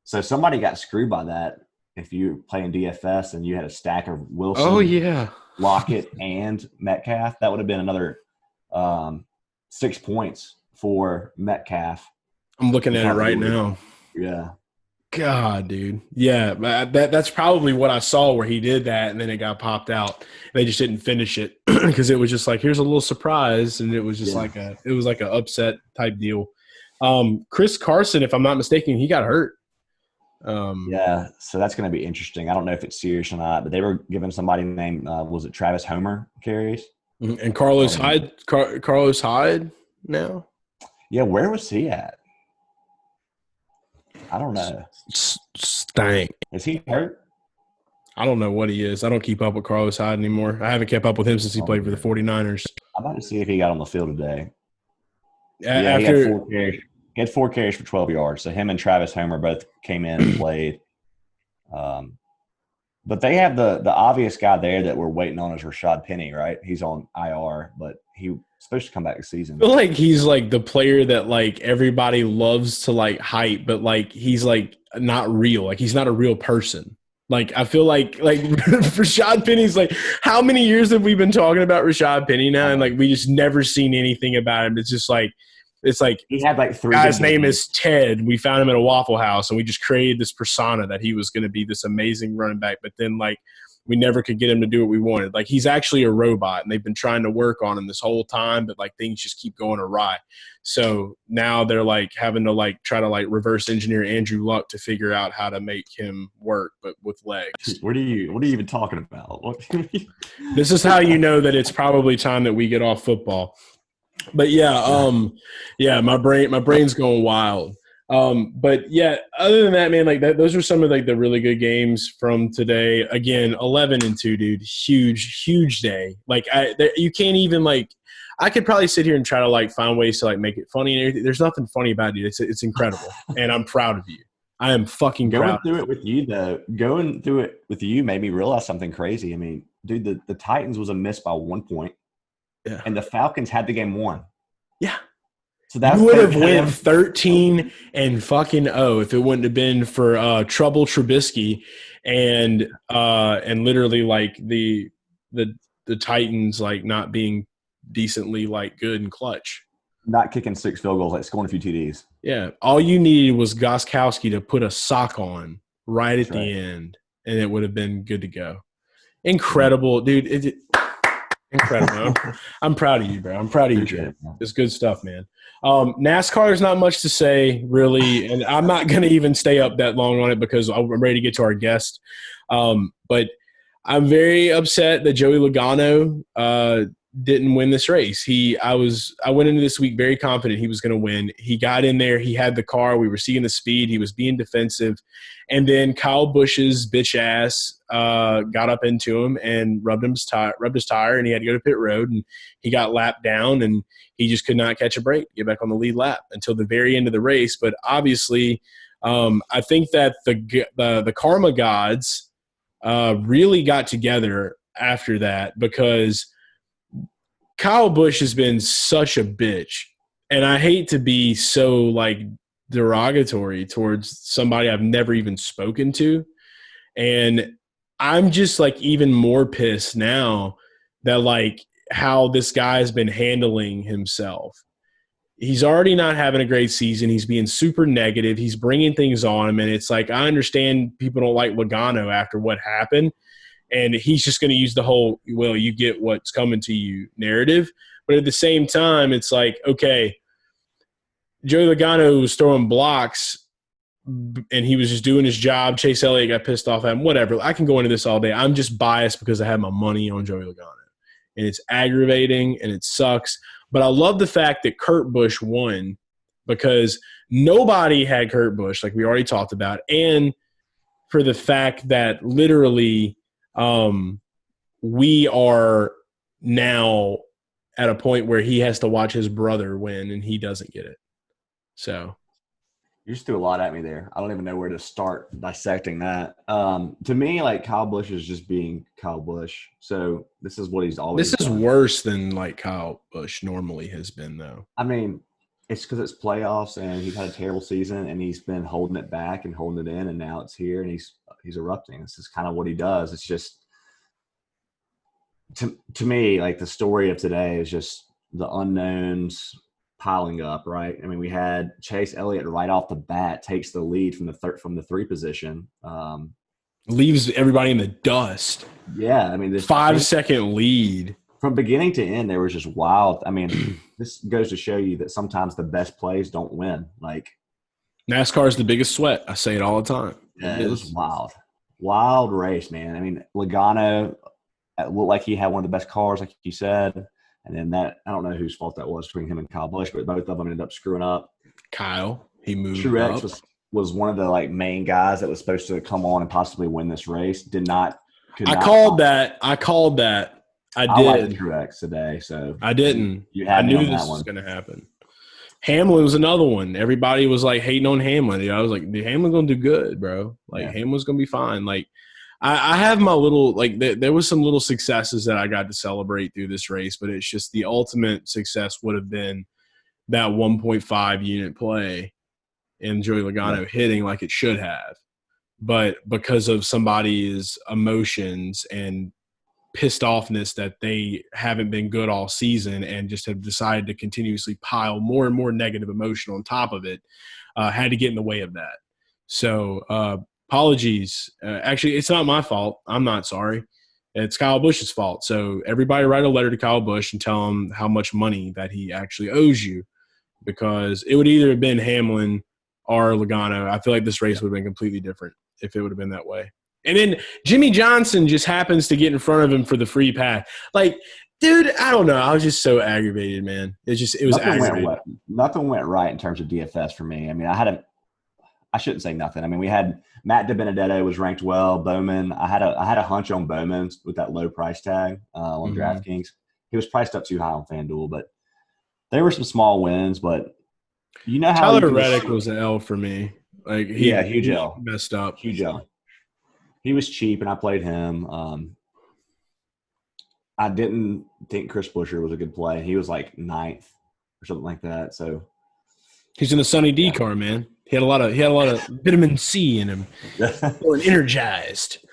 so somebody got screwed by that. If you were playing DFS and you had a stack of Wilson, Lockett, and Metcalf, that would have been another 6 points for Metcalf. I'm looking at it right now. Yeah. God, dude. Yeah, that's probably what I saw where he did that, and then it got popped out. They just didn't finish it because it was just like, here's a little surprise, and it was just like an upset type deal. Chris Carson, if I'm not mistaken, he got hurt. Yeah, so that's going to be interesting. I don't know if it's serious or not, but they were giving somebody named was it Travis Homer carries? And Carlos Hyde. Carlos Hyde now. Yeah, where was he at? I don't know. Stank. Is he hurt? I don't know what he is. I don't keep up with Carlos Hyde anymore. I haven't kept up with him since he played for the 49ers. I'm about to see if he got on the field today. After, he had 4 carries He had 4 carries for 12 yards. So him and Travis Homer both came in and played. But they have the obvious guy there that we're waiting on is Rashad Penny, right? He's on IR, but he's supposed to come back this season. I feel like he's like the player that like everybody loves to like hype, but like he's like not real. Like he's not a real person. Like I feel like Rashad Penny's like, how many years have we been talking about Rashad Penny now? And like we just never seen anything about him. It's just like he had like 3 guy's name is Ted. We found him at a Waffle House and we just created this persona that he was going to be this amazing running back. But then like we never could get him to do what we wanted. Like he's actually a robot and they've been trying to work on him this whole time, but like things just keep going awry. So now they're like having to like try to like reverse engineer Andrew Luck to figure out how to make him work, but with legs. What are you even talking about? This is how you know that it's probably time that we get off football. But yeah, my brain's going wild. But yeah, other than that, man, like those are some of like the really good games from today. Again, 11-2, dude, huge day. Like you can't even like. I could probably sit here and try to like find ways to like make it funny and everything. There's nothing funny about it. It's incredible, and I'm proud of you. I am fucking proud. Going through it with you though, going through it with you made me realize something crazy. I mean, dude, the Titans was a miss by 1 point. Yeah. And the Falcons had the game won. Yeah. So that would have won 13-0 if it wouldn't have been for Trouble Trubisky and literally like the Titans like not being decently like good and clutch. Not kicking 6 field goals, like scoring a few TDs. Yeah. All you needed was Gostkowski to put a sock on right at the end and it would have been good to go. Incredible, dude. Incredible. I'm proud of you, bro. I'm proud of you, Jay. It's good stuff, man. NASCAR is not much to say, really, and I'm not going to even stay up that long on it because I'm ready to get to our guest. But I'm very upset that Joey Logano didn't win this race. I went into this week very confident he was going to win. He got in there. He had the car. We were seeing the speed. He was being defensive. And then Kyle Busch's bitch ass got up into him and rubbed his tire, and he had to go to pit road, and he got lapped down, and he just could not catch a break, get back on the lead lap until the very end of the race. But obviously, I think that the karma gods really got together after that because Kyle Busch has been such a bitch, and I hate to be so like derogatory towards somebody I've never even spoken to. And I'm just like even more pissed now that like how this guy has been handling himself. He's already not having a great season. He's being super negative. He's bringing things on him. And it's like, I understand people don't like Logano after what happened. And he's just going to use the whole, well, you get what's coming to you narrative. But at the same time, it's like, okay, Joey Logano was throwing blocks and he was just doing his job. Chase Elliott got pissed off at him, whatever. I can go into this all day. I'm just biased because I have my money on Joey Logano. And it's aggravating and it sucks. But I love the fact that Kurt Busch won because nobody had Kurt Busch, like we already talked about. And for the fact that literally we are now at a point where he has to watch his brother win and he doesn't get it. So you just threw a lot at me there. I don't even know where to start dissecting that. To me, like Kyle Busch is just being Kyle Busch. So this is what he's always This is done. worse than like Kyle Busch normally has been, though. I mean, it's because it's playoffs and he's had a terrible season and he's been holding it back and holding it in, and now it's here and he's erupting. This is kind of what he does. It's just to me, like the story of today is just the unknowns piling up, right? I mean, we had Chase Elliott right off the bat takes the lead from the 3 position. Leaves everybody in the dust. Yeah, I mean, this 5-second lead. From beginning to end, they were just wild. I mean, this goes to show you that sometimes the best plays don't win. Like NASCAR is the biggest sweat. I say it all the time. Yeah, it was wild race, man. I mean, Logano looked like he had one of the best cars, like you said. And then I don't know whose fault that was between him and Kyle Busch, but both of them ended up screwing up. Kyle, he moved Truex up. was one of the like main guys that was supposed to come on and possibly win this race. I called that. I did. I liked Truex today, so I didn't. You had I knew me on this that was one. going to happen. Hamlin was another one. Everybody was like hating on Hamlin. You know, I was like, dude, Hamlin's gonna do good, bro. Like Hamlin's gonna be fine. Like I have my little like there was some little successes that I got to celebrate through this race, but it's just the ultimate success would have been that 1.5 unit play and Joey Logano hitting like it should have. But because of somebody's emotions and pissed offness that they haven't been good all season and just have decided to continuously pile more and more negative emotion on top of it, had to get in the way of that. So apologies. Actually, it's not my fault. I'm not sorry. It's Kyle Busch's fault. So everybody write a letter to Kyle Busch and tell him how much money that he actually owes you, because it would either have been Hamlin or Logano. I feel like this race would have been completely different if it would have been that way. And then Jimmy Johnson just happens to get in front of him for the free pass. Like, dude, I don't know. I was just so aggravated, man. It was aggravating. Nothing went right in terms of DFS for me. I mean, I shouldn't say nothing. I mean, we had Matt DiBenedetto was ranked well. Bowman, I had a hunch on Bowman with that low price tag on DraftKings. He was priced up too high on FanDuel, but there were some small wins. But you know how Tyler Reddick was an L for me. Like, huge L, messed up, huge L. He was cheap, and I played him. I didn't think Chris Buescher was a good play. He was like 9th or something like that. So he's in the Sunny D car, man. He had a lot of vitamin C in him, feeling energized.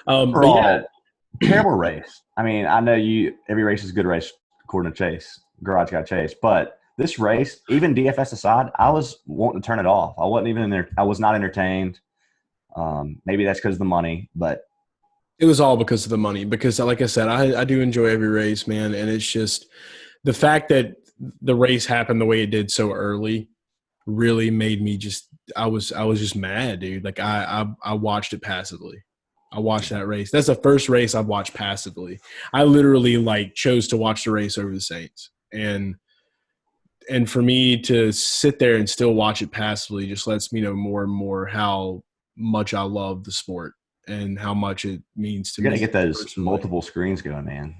Terrible race. I mean, I know every race is a good race according to Chase. Garage Guy Chase, but this race, even DFS aside, I was wanting to turn it off. I wasn't even in there. I was not entertained. Maybe that's because of the money, but it was all because of the money. Because, like I said, I do enjoy every race, man, and it's just the fact that the race happened the way it did so early really made me just. I was just mad, dude. Like I watched it passively. I watched that race. That's the first race I've watched passively. I literally chose to watch the race over the Saints, and for me to sit there and still watch it passively just lets me know more and more how much I love the sport and how much it means to me. You got to get those multiple screens going, man.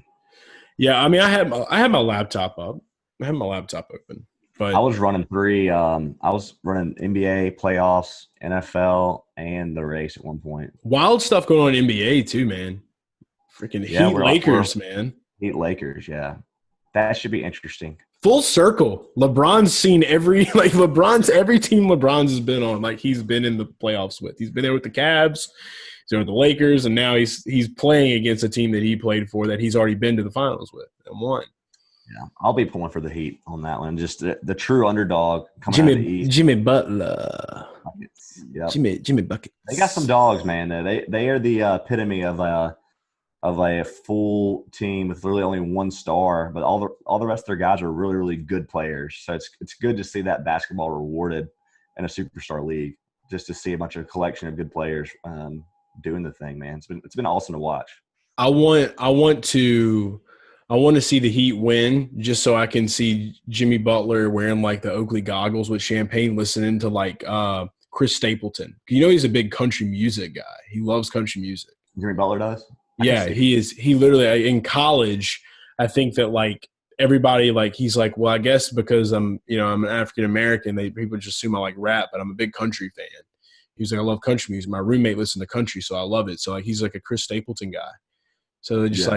Yeah, I mean, I had my laptop up. I had my laptop open. But I was running 3. I was running NBA playoffs, NFL, and the race at one point. Wild stuff going on in NBA too, man. Freaking Heat Lakers, man. Heat Lakers, yeah. That should be interesting. Full circle. LeBron's seen every team LeBron's has been on. Like, he's been in the playoffs with. He's been there with the Cavs, he's there with the Lakers, and now he's playing against a team that he played for that he's already been to the finals with and won. Yeah, I'll be pulling for the Heat on that one. Just the true underdog coming out of the East. Jimmy Butler. Yep. Jimmy Buckets. They got some dogs, man. They are the epitome of a full team with really only one star, but all the rest of their guys are really, really good players. So it's good to see that basketball rewarded in a superstar league. Just to see a bunch of collection of good players doing the thing, man. It's been awesome to watch. I want to see the Heat win just so I can see Jimmy Butler wearing the Oakley goggles with champagne, listening to Chris Stapleton. You know, he's a big country music guy. He loves country music. Jimmy Butler does? Yeah, he is. He literally in college, I think that everybody he's well, I guess because I'm an African American, people just assume I like rap, but I'm a big country fan. He's like, I love country music. My roommate listened to country, so I love it. So he's a Chris Stapleton guy. So they're just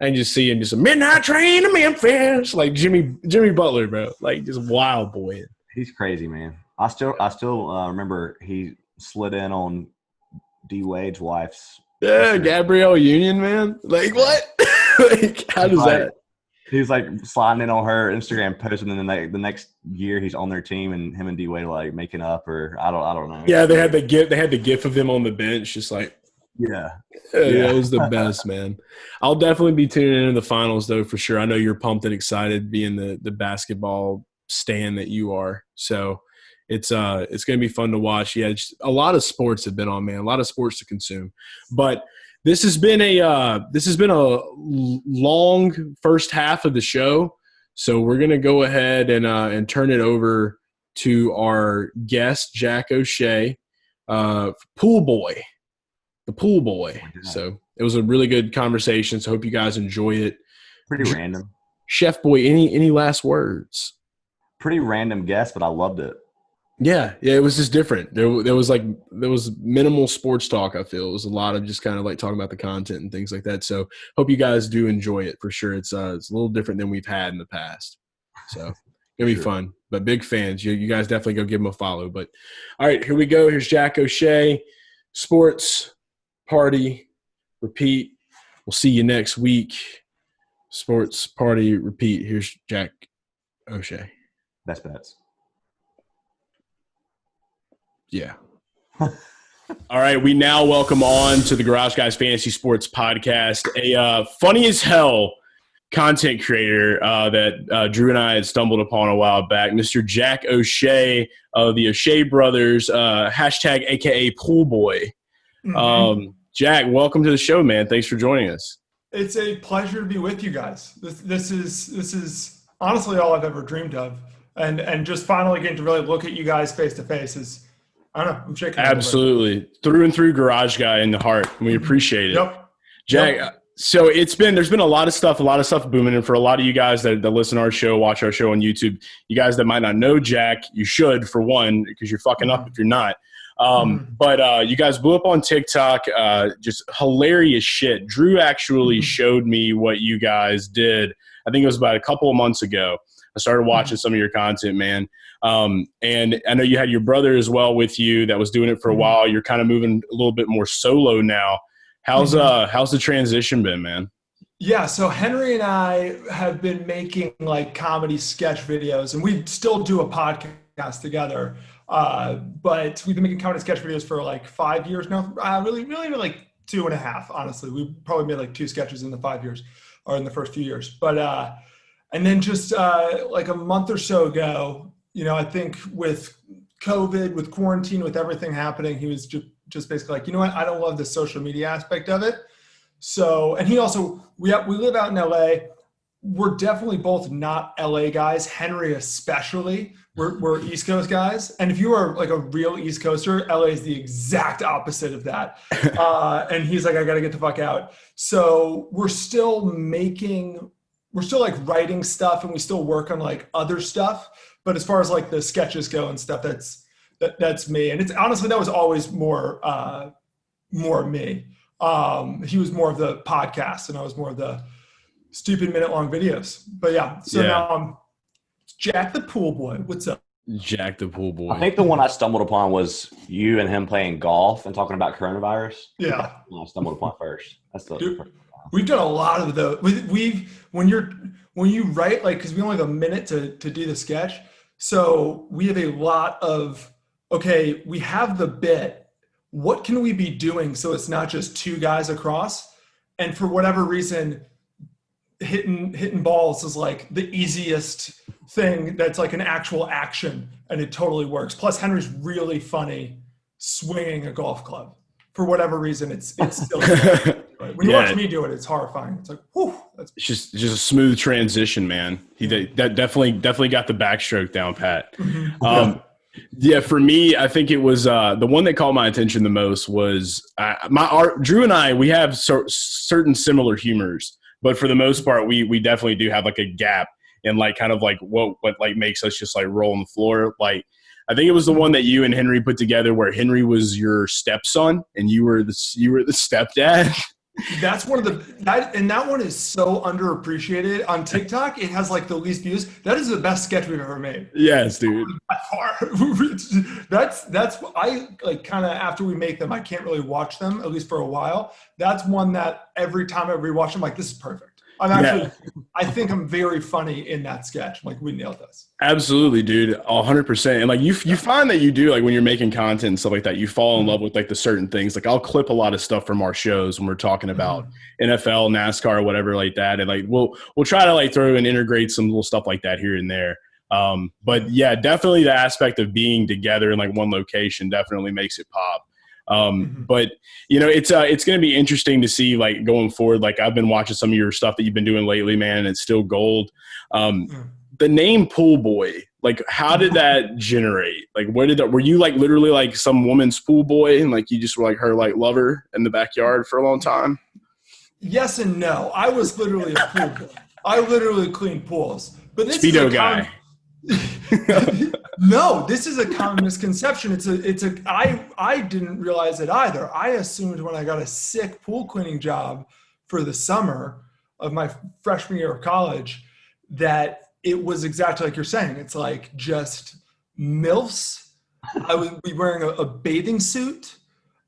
and just see him just a midnight train to Memphis, Jimmy Butler, bro, just wild boy. He's crazy, man. I still remember he slid in on D Wade's wife's. Yeah, Gabrielle Union, man. What? How does that? He's sliding in on her Instagram post, and then the next year he's on their team, and him and D Wade making up, or I don't know. Yeah, they had the gif of him on the bench, just yeah, it was the best, man. I'll definitely be tuning into the finals though, for sure. I know you're pumped and excited, being the basketball stan that you are. So it's going to be fun to watch. Yeah, a lot of sports have been on, man. A lot of sports to consume. But this has been a long first half of the show. So we're going to go ahead and turn it over to our guest, Jack O'Shea, Pool Boy, the Pool Boy. So it was a really good conversation. So I hope you guys enjoy it. Pretty random. Chef Boy, any last words? pretty random guess, but I loved it. Yeah, it was just different. There was minimal sports talk. I feel it was a lot of just kind of like talking about the content and things like that. So hope you guys do enjoy it for sure. It's a little different than we've had in the past. So it'll be fun. But big fans. You guys definitely go give them a follow. But all right, here we go. Here's Jack O'Shea, Sports Party Repeat. We'll see you next week. Sports Party Repeat. Here's Jack O'Shea. Best bets. Yeah. All right, we now welcome on to the Garage Guys Fantasy Sports Podcast a funny as hell content creator that Drew and I had stumbled upon a while back, Mr. Jack O'Shea of the O'Shea Brothers, hashtag AKA Pool Boy. Mm-hmm. Jack, welcome to the show, man. Thanks for joining us. It's a pleasure to be with you guys. This is honestly all I've ever dreamed of, and just finally getting to really look at you guys face to face is. I don't know. I'm shaking. Absolutely. Through and through garage guy in the heart. We appreciate it. Yep. Jack, so there's been a lot of stuff booming. And for a lot of you guys that listen to our show, watch our show on YouTube, you guys that might not know Jack, you should, for one, because you're fucking up if you're not. But you guys blew up on TikTok, just hilarious shit. Drew actually showed me what you guys did. I think it was about a couple of months ago. I started watching some of your content, man. And I know you had your brother as well with you that was doing it for a while. You're kind of moving a little bit more solo now. How's the transition been, man? Yeah, so Henry and I have been making like comedy sketch videos, and we still do a podcast together. But we've been making comedy sketch videos for like 5 years now. Really like 2.5, honestly. We probably made like 2 sketches in the 5 years or in the first few years. But and then just like a month or so ago, I think with COVID, with quarantine, with everything happening, he was just basically like, you know what? I don't love the social media aspect of it. So, and he also, we live out in LA. We're definitely both not LA guys. Henry especially. We're East Coast guys. And if you are like a real East Coaster, LA is the exact opposite of that. And he's like, I got to get the fuck out. So we're still like writing stuff, and we still work on like other stuff. But as far as like the sketches go and stuff, that's me. And it's honestly, that was always more me. He was more of the podcast, and I was more of the stupid minute-long videos. But now I'm Jack the Pool Boy. What's up? Jack the Pool Boy. I think the one I stumbled upon was you and him playing golf and talking about coronavirus. Yeah. I stumbled upon first. That's the Dude, first. We've done a lot of those. When you write, like, because we only have a minute to do the sketch, so we have a lot of, okay, we have the bit. What can we be doing so it's not just 2 guys across? And for whatever reason, hitting balls is like the easiest thing that's like an actual action, and it totally works. Plus, Henry's really funny swinging a golf club. For whatever reason, it's still when you watch me do it, it's horrifying. It's like, whew. It's just a smooth transition, man. That definitely got the backstroke down pat. Yeah, for me, I think it was the one that caught my attention the most was Drew and I. We have certain similar humors, but for the most part, we definitely do have like a gap in like kind of like what like makes us just like roll on the floor. Like I think it was the one that you and Henry put together where Henry was your stepson and you were the stepdad. That's one of that one is so underappreciated on TikTok. It has like the least views. That is the best sketch we've ever made. Yes, dude. By far. That's I like kind of after we make them, I can't really watch them at least for a while. That's one that every time I rewatch, I'm like, this is perfect. I think I'm very funny in that sketch. I'm like, we nailed this. Absolutely, dude. 100%. And like you find that you do, like when you're making content and stuff like that, you fall in love with like the certain things. Like I'll clip a lot of stuff from our shows when we're talking about NFL, NASCAR, or whatever like that. And like we'll try to like throw and integrate some little stuff like that here and there. But yeah, definitely the aspect of being together in like one location definitely makes it pop. But it's going to be interesting to see like going forward. Like I've been watching some of your stuff that you've been doing lately, man, and it's still gold. The name Pool Boy, like how did that generate? Like were you like literally like some woman's pool boy and like you just were like her like lover in the backyard for a long time? Yes and no. I was literally a pool boy. I literally cleaned pools. But this Speedo is guy. No, this is a common misconception. I didn't realize it either. I assumed when I got a sick pool cleaning job for the summer of my freshman year of college that it was exactly like you're saying. It's like just MILFs. I would be wearing a bathing suit,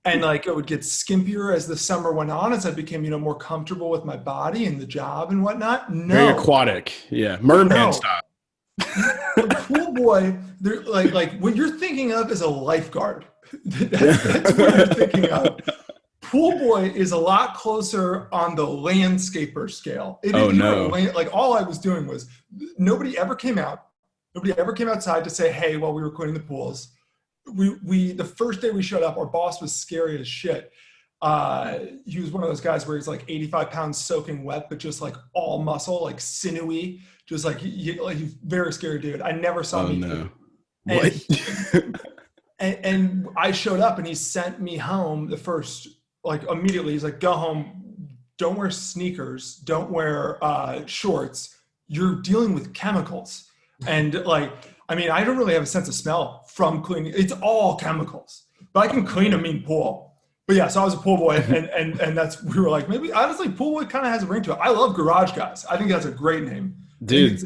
and like it would get skimpier as the summer went on as I became, more comfortable with my body and the job and whatnot. No. Very aquatic. Yeah. Merman No. style. The pool boy, they're like what you're thinking of is a lifeguard. That's what you're thinking of. Pool boy is a lot closer on the landscaper scale. Like all I was doing was nobody ever came out. Nobody ever came outside to say, hey, while we were cleaning the pools. The first day we showed up, our boss was scary as shit. He was one of those guys where he's like 85 pounds soaking wet, but just like all muscle, like sinewy, just like he's very scary dude. I never saw him. No. What? And I showed up and he sent me home the first, like immediately. He's like, go home. Don't wear sneakers. Don't wear shorts. You're dealing with chemicals. And like, I mean, I don't really have a sense of smell from cleaning. It's all chemicals, but I can clean a mean pool. But yeah, so I was a pool boy, and we were like, maybe honestly, pool boy kind of has a ring to it. I love Garage Guys. I think that's a great name, dude.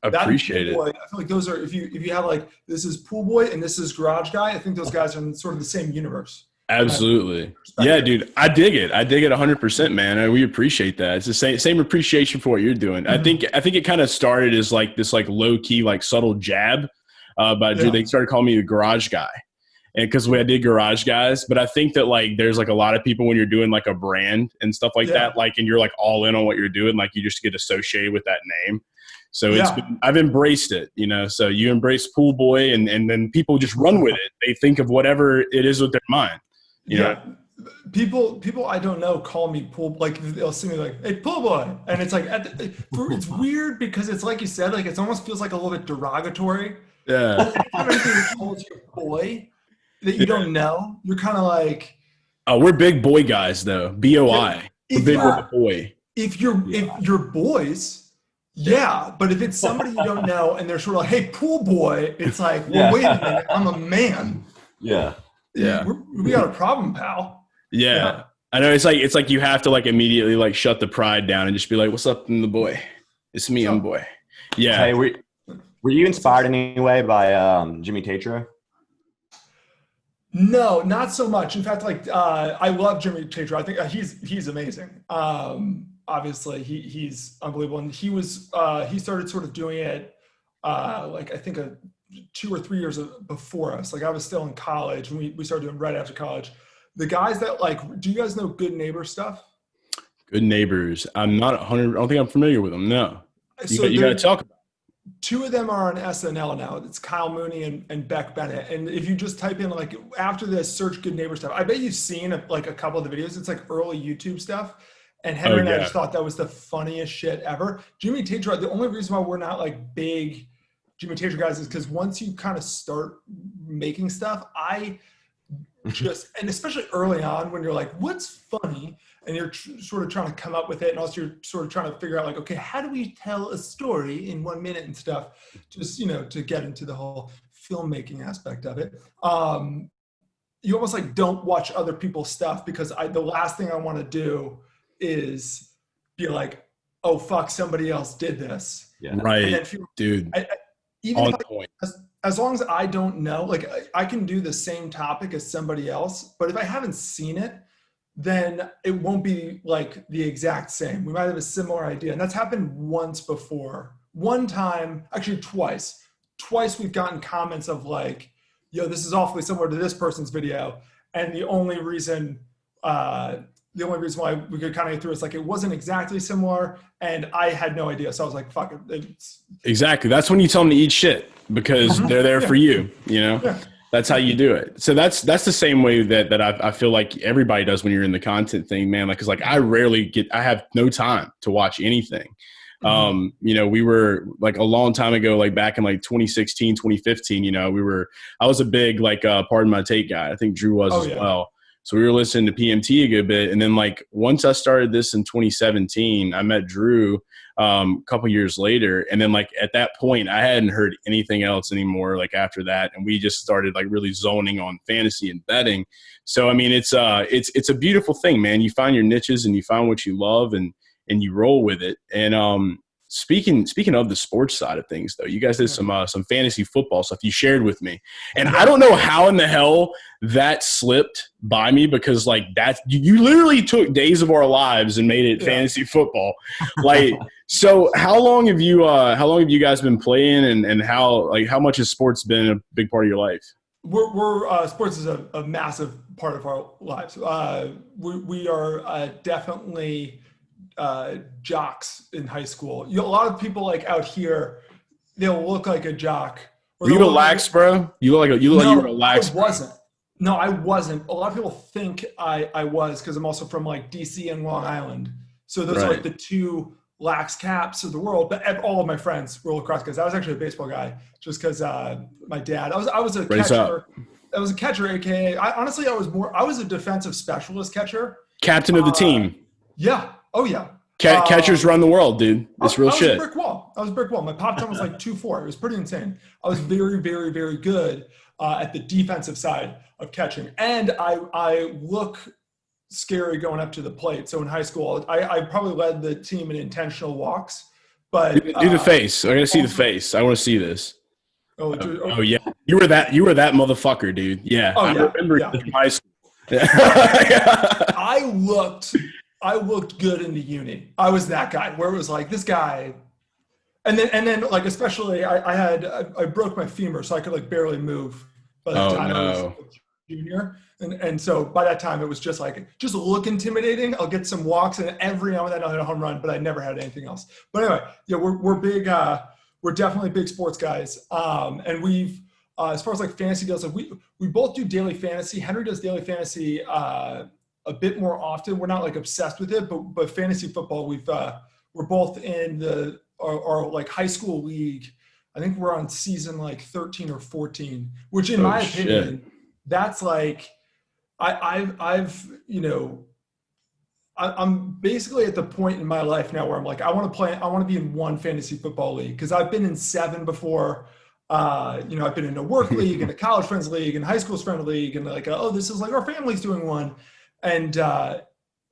Appreciate it. Boy, I feel like those are if you have like this is pool boy and this is Garage Guy. I think those guys are in sort of the same universe. Absolutely. Yeah, dude. I dig it. 100%, man. We appreciate that. It's the same appreciation for what you're doing. Mm-hmm. I think it kind of started as like this like low key, like subtle jab. But they started calling me the Garage Guy. And because I did Garage Guys, but I think that like there's like a lot of people when you're doing like a brand and stuff like that, like, and you're like all in on what you're doing, like you just get associated with that name. So I've embraced it, so you embrace pool boy and then people just run with it. They think of whatever it is with their mind. You know? People I don't know call me pool, like they'll see me like, hey, pool boy. And it's like, it's weird because it's like you said, like it almost feels like a little bit derogatory. Yeah. Anything that calls you a boy that you don't know, you're kind of like. Oh, we're big boy guys though. BOI. We're big boy. If you're boys, but if it's somebody you don't know and they're sort of like, hey, pool boy, it's like, well, wait a minute, I'm a man. Yeah. Yeah. We got a problem, pal. Yeah. I know it's like you have to like immediately like shut the pride down and just be like, what's up, I'm the boy. It's me, I'm boy. Yeah. Hey, were you inspired in any way by Jimmy Tatro? No, not so much. In fact, like I love Jimmy Tatro. I think he's amazing. Obviously, he's unbelievable, and he started sort of doing it like I think 2 or 3 years before us. Like I was still in college, and we started doing right after college. The guys that like, do you guys know Good Neighbor stuff? Good Neighbors. I'm not 100. I don't think I'm familiar with them. No. You got to talk about. 2 of them are on SNL now. It's Kyle Mooney and Beck Bennett. And if you just type in like after this, search Good Neighbor stuff. I bet you've seen like a couple of the videos. It's like early YouTube stuff. And Henry and I just thought that was the funniest shit ever. Jimmy Tatro. The only reason why we're not like big Jimmy Tatro guys is because once you kind of start making stuff, I just, and especially early on when you're like, what's funny? And you're sort of trying to come up with it. And also you're sort of trying to figure out like, okay, how do we tell a story in 1 minute and stuff? Just, to get into the whole filmmaking aspect of it. You almost like don't watch other people's stuff because the last thing I want to do is be like, oh, fuck, somebody else did this. Yeah. Right. Dude. Even as long as I don't know, like I can do the same topic as somebody else, but if I haven't seen it, then it won't be like the exact same. We might have a similar idea. And that's happened once before. One time, actually twice. Twice we've gotten comments of like, yo, this is awfully similar to this person's video. And the only reason why we could kind of get through is like it wasn't exactly similar and I had no idea. So I was like, fuck it. Exactly. That's when you tell them to eat shit because they're there for you, Yeah. That's how you do it. So that's the same way that I feel like everybody does when you're in the content thing, man. Like, cause like I have no time to watch anything. We were like a long time ago, like back in like 2016, 2015, I was a big, like, Pardon My Take guy. I think Drew was as well. So we were listening to PMT a good bit. And then like, once I started this in 2017, I met Drew, a couple years later. And then like at that point, I hadn't heard anything else anymore like after that. And we just started like really zoning on fantasy and betting. So, I mean, it's a beautiful thing, man. You find your niches and you find what you love and you roll with it. And speaking of the sports side of things, though, you guys did some fantasy football stuff you shared with me. And I don't know how in the hell that slipped by me, because like that you literally took days of our lives and made it fantasy football. Like, so how long have you guys been playing, and how much has sports been a big part of your life? We're sports is a massive part of our lives. We are definitely jocks in high school. A lot of people like out here, they'll look like a jock. Were you a lax, bro? You were a lax. I wasn't. No, I wasn't. A lot of people think I was, because I'm also from like DC and Long Island. So those are like the two lax caps of the world. But all of my friends were lacrosse guys. I was actually a baseball guy, just because my dad. I was a catcher. I was a catcher, aka. I was a defensive specialist catcher. Captain of the team. Yeah. Oh yeah. Catchers run the world, dude. It's real shit. I was a brick wall. My pop time was like 2.4. It was pretty insane. I was very, very, very good at the defensive side of catching, and I look scary going up to the plate. So in high school, I probably led the team in intentional walks. But do the face. I gotta see the face. I want to see this. Oh yeah, you were that motherfucker, dude. Yeah, I remember in high school. I looked good in the uni. I was that guy where it was like this guy, and then like especially I broke my femur, so I could like barely move by the time I was a junior, and so by that time it was just look intimidating. I'll get some walks, and every now and then I'll hit a home run, but I never had anything else. But anyway, yeah, we're big. We're definitely big sports guys, and we've as far as like fantasy goes, like we both do daily fantasy. Henry does daily fantasy a bit more often. We're not like obsessed with it, but fantasy football, we're both in our like high school league. I think we're on season like 13 or 14, which in my opinion, that's like, I'm basically at the point in my life now where I'm like, I want to be in one fantasy football league, because I've been in 7 before. I've been in a work league and a college friends league and high school's friend league, and like, this is like our family's doing one. And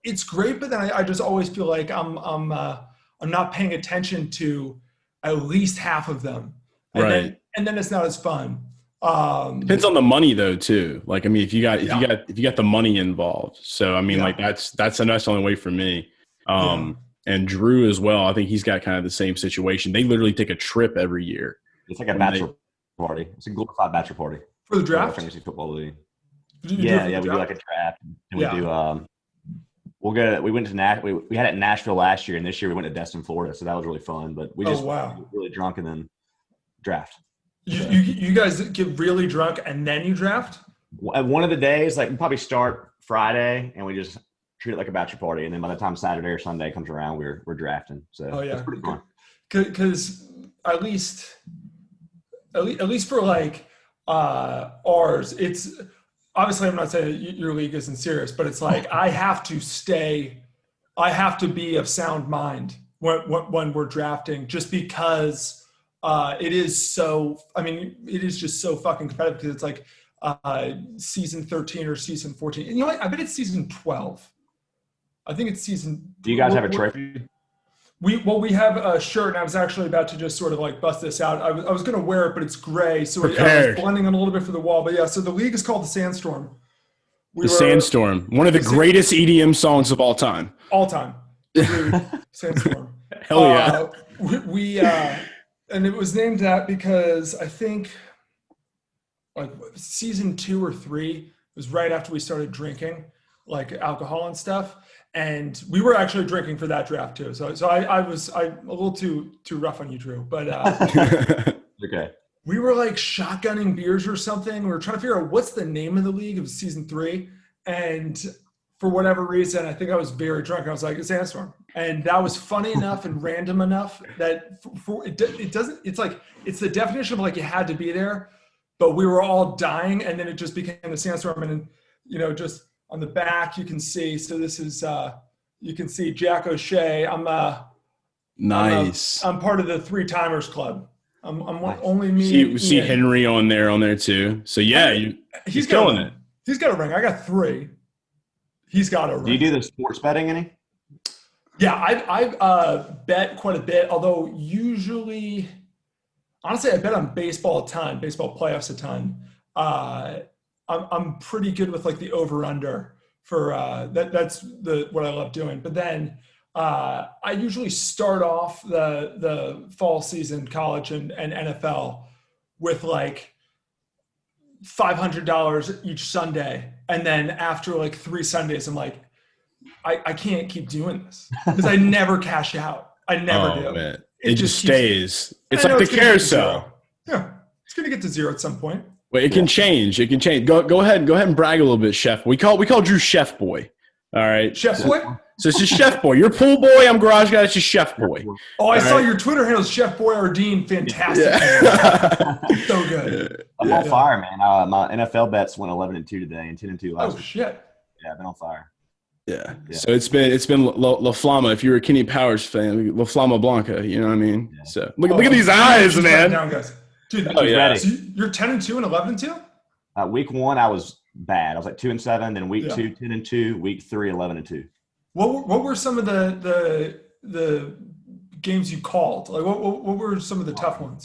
it's great, but then I just always feel like I'm not paying attention to at least half of them, and then it's not as fun. Depends on the money though too. Like, I mean, if you got the money involved, so I mean, like that's the only way for me. And Drew as well. I think he's got kind of the same situation. They literally take a trip every year. It's like a bachelor party. It's a glorified bachelor party for the draft. Fantasy football league. We do like a draft, and we do. We went to we had it in Nashville last year, and this year we went to Destin, Florida, so that was really fun. But we just got really drunk and then draft. You guys get really drunk and then you draft? One of the days, like we probably start Friday, and we just treat it like a bachelor party, and then by the time Saturday or Sunday comes around, we're drafting. So it's pretty fun. Because at least for like ours, it's. Obviously, I'm not saying your league isn't serious, but it's like I have to be of sound mind when we're drafting, just because it is so. I mean, it is just so fucking competitive, because it's like season 13 or season 14. And you know what? I bet it's season 12. I think it's season. Do you guys have a trophy? We have a shirt, and I was actually about to just sort of like bust this out. I was going to wear it, but it's gray, so I was blending in a little bit for the wall. But yeah, so the league is called the Sandstorm. Sandstorm, one of the greatest EDM songs of all time. All time, Sandstorm. Hell yeah! We and it was named that because I think like season 2 or 3 was right after we started drinking like alcohol and stuff. And we were actually drinking for that draft too. So I was a little too rough on you, Drew. But okay. We were like shotgunning beers or something. We were trying to figure out what's the name of the league of season 3. And for whatever reason, I think I was very drunk. I was like, it's Sandstorm. And that was funny enough and random enough that it doesn't, it's like, it's the definition of like you had to be there, but we were all dying. And then it just became the Sandstorm. And, just on the back, you can see, so this is, you can see Jack O'Shea. I'm Nice. I'm part of the 3-timers club. I'm only me. See Henry on there too. So yeah, he's killing it. He's got a ring. I got 3. He's got a ring. Do you do the sports betting any? Yeah, I bet quite a bit. Although usually, honestly, I bet on baseball a ton, baseball playoffs a ton. I'm pretty good with like the over under for that's what I love doing. But then I usually start off the fall season, college and NFL, with like $500 each Sunday, and then after like 3 Sundays, I'm like, I can't keep doing this because I never cash out. I never do. Man. It just stays. It's like the carousel. Yeah, it's gonna get to 0 at some point. Well, it can change. It can change. Go ahead and brag a little bit, Chef. We call Drew Chef Boy. All right, Chef Boy. So it's just Chef Boy. You're Pool Boy. I'm Garage Guy. It's just Chef Boy. Oh, I saw your Twitter handle, Chef Boy Ardeen. Fantastic. Yeah. So good. I'm on fire, man. My NFL bets went 11-2 today and 10-2 last week. Shit. Yeah, I've been on fire. Yeah. So it's been La Flama. If you're a Kenny Powers fan, La Flama Blanca. You know what I mean? Yeah. So look at these eyes, man. Down, guys. Dude, yeah. So you're 10-2 and 11-2. Week 1, I was bad. I was like 2-7. Then week 2, 10-2. Week 3, 11-2. What were some of the games you called? Like what were some of the tough ones?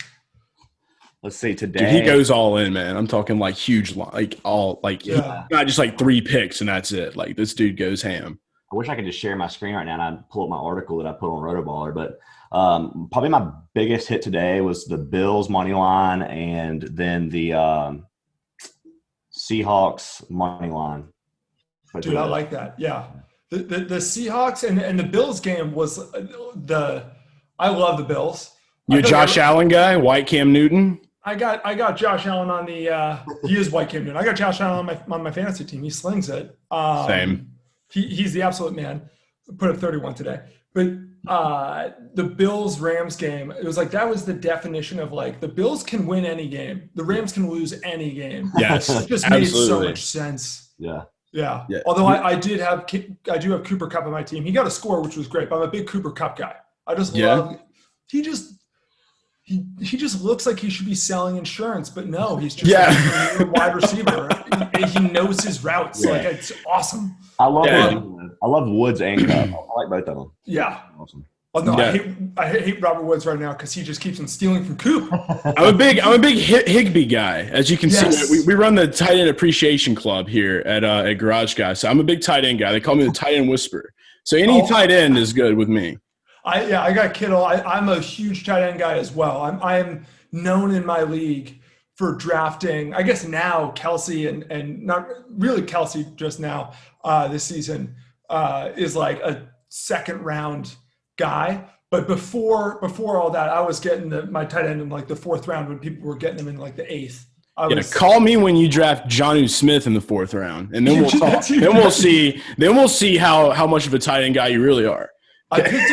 Let's see today. Dude, he goes all in, man. I'm talking like huge, like all like not just like 3 picks and that's it. Like this dude goes ham. I wish I could just share my screen right now and I'd pull up my article that I put on Rotoballer. But probably my biggest hit today was the Bills money line and then the Seahawks money line. Dude, I like that. Yeah. The Seahawks and the Bills game was I love the Bills. You a Josh Allen guy? White Cam Newton? I got Josh Allen on the he is White Cam Newton. I got Josh Allen on my fantasy team. He slings it. Same. He's the absolute man. Put up 31 today. But the Bills Rams game, it was like that was the definition of like the Bills can win any game. The Rams can lose any game. Yes. It just made so much sense. Yeah. Yeah. Although I do have Cooper Kupp on my team. He got a score, which was great. But I'm a big Cooper Kupp guy. I just love he just looks like he should be selling insurance, but no, he's just a wide receiver. He knows his routes. Yeah. Like it's awesome. I love Woods and Kupp. I like both of them. Yeah. Awesome. Oh no, I hate Robert Woods right now because he just keeps on stealing from Coop. I'm a big Higbee guy. As you can see, we run the tight end appreciation club here at Garage Guy. So I'm a big tight end guy. They call me the tight end whisperer. So any tight end is good with me. I got Kittle. I'm a huge tight end guy as well. I am known in my league for drafting, I guess now Kelsey and not really Kelsey just now this season is like a second round guy. But before all that, I was getting my tight end in like the 4th round when people were getting them in like the 8th. Call me when you draft Jonnu Smith in the 4th round, and then we'll talk. Then we'll see how much of a tight end guy you really are. I picked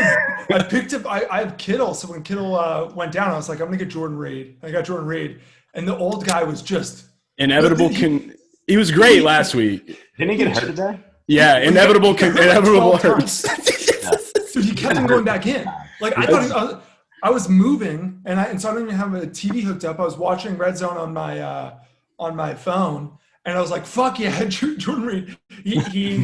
up. I have Kittle. So when Kittle went down, I was like, I'm gonna get Jordan Reed. I got Jordan Reed, and the old guy was just inevitable. He was great last week. Didn't he get hurt today? Yeah, inevitable hurts. Dude, he kept on going back in. Like I thought I was moving, and so I didn't even have a TV hooked up. I was watching Red Zone on my phone. And I was like, fuck yeah, Jordan Reed. He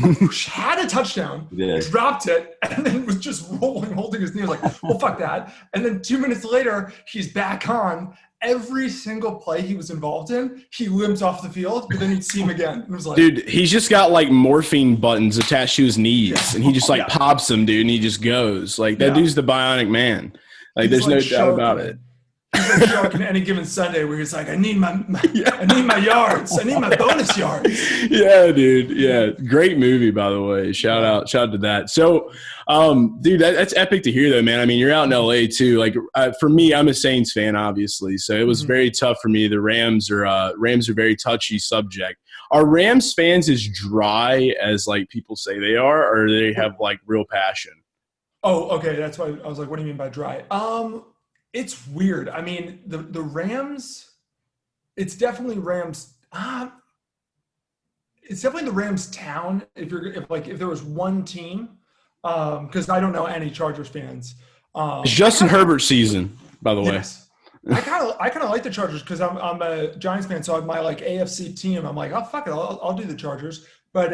had a touchdown, dropped it, and then was just rolling, holding his knee. I was like, well, fuck that. And then 2 minutes later, he's back on. Every single play he was involved in, he limped off the field, but then you'd see him again. And it was like, dude, he's just got like morphine buttons attached to his knees, and he just like pops them, dude, and he just goes. Like that dude's the bionic man. Like there's no doubt about it. He's like Shark on any given Sunday where he's like, I need my yards. I need my bonus yards. Yeah, dude. Yeah. Great movie, by the way. Shout out to that. So, dude, that's epic to hear though, man. I mean, you're out in LA too. Like for me, I'm a Saints fan, obviously. So it was very tough for me. The Rams are very touchy subject. Are Rams fans as dry as like people say they are, or do they have like real passion? Oh, okay. That's why I was like, what do you mean by dry? It's weird. I mean, the Rams, it's definitely Rams. It's definitely the Rams town. If there was one team, because I don't know any Chargers fans. It's Justin Herbert's season, by the way. Yes. I kind of like the Chargers because I'm a Giants fan, so my like AFC team, I'm like, oh fuck it, I'll do the Chargers. But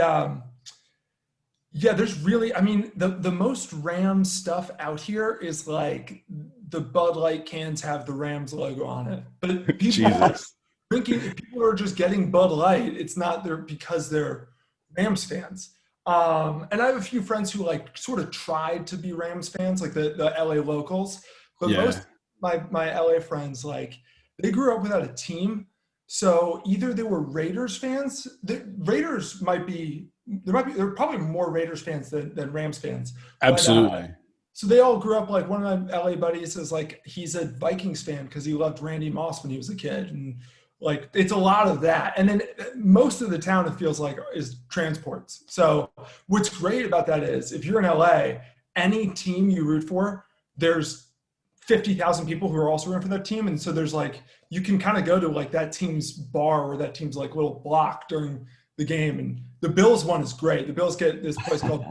yeah, there's really, I mean, the most Rams stuff out here is like the Bud Light cans have the Rams logo on it, but people are just getting Bud Light. It's not because they're Rams fans. And I have a few friends who like sort of tried to be Rams fans, like the LA locals, but most my LA friends, like they grew up without a team. So either they were Raiders fans. The Raiders there are probably more Raiders fans than Rams fans. Absolutely. But, so they all grew up, like one of my LA buddies is like, he's a Vikings fan because he loved Randy Moss when he was a kid. And like, it's a lot of that. And then most of the town, it feels like, is transports. So what's great about that is if you're in LA, any team you root for, there's 50,000 people who are also rooting for that team. And so there's like, you can kind of go to like that team's bar or that team's like little block during the game. And the Bills one is great. The Bills get this place called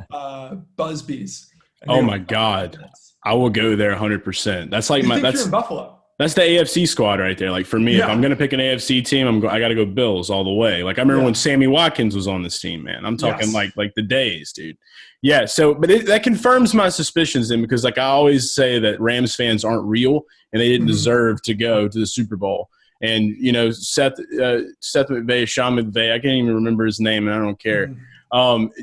Busby's. Oh my God. I will go there 100%. That's like you're in Buffalo. That's the AFC squad right there. Like for me, if I'm going to pick an AFC team, I got to go Bills all the way. Like I remember when Sammy Watkins was on this team, man. I'm talking like the days, dude. Yeah. So, but that confirms my suspicions then, because like I always say that Rams fans aren't real and they didn't deserve to go to the Super Bowl. And you know, Seth McVay, Sean McVay, I can't even remember his name, and I don't care.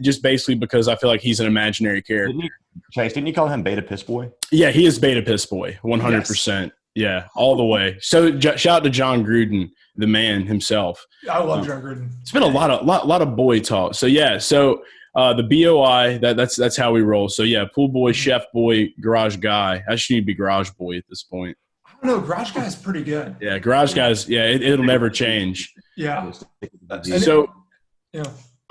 Just basically because I feel like he's an imaginary character. Didn't you call him Beta Piss Boy? Yeah, he is Beta Piss Boy, 100%. Yeah, all the way. So shout out to John Gruden, the man himself. I love John Gruden. It's been a lot of boy talk. So yeah, so the BOI, that's how we roll. So yeah, pool boy, chef boy, garage guy. I just need to be garage boy at this point. I don't know. Garage guy's pretty good. Yeah, garage guys. Yeah, it'll never change. Yeah. So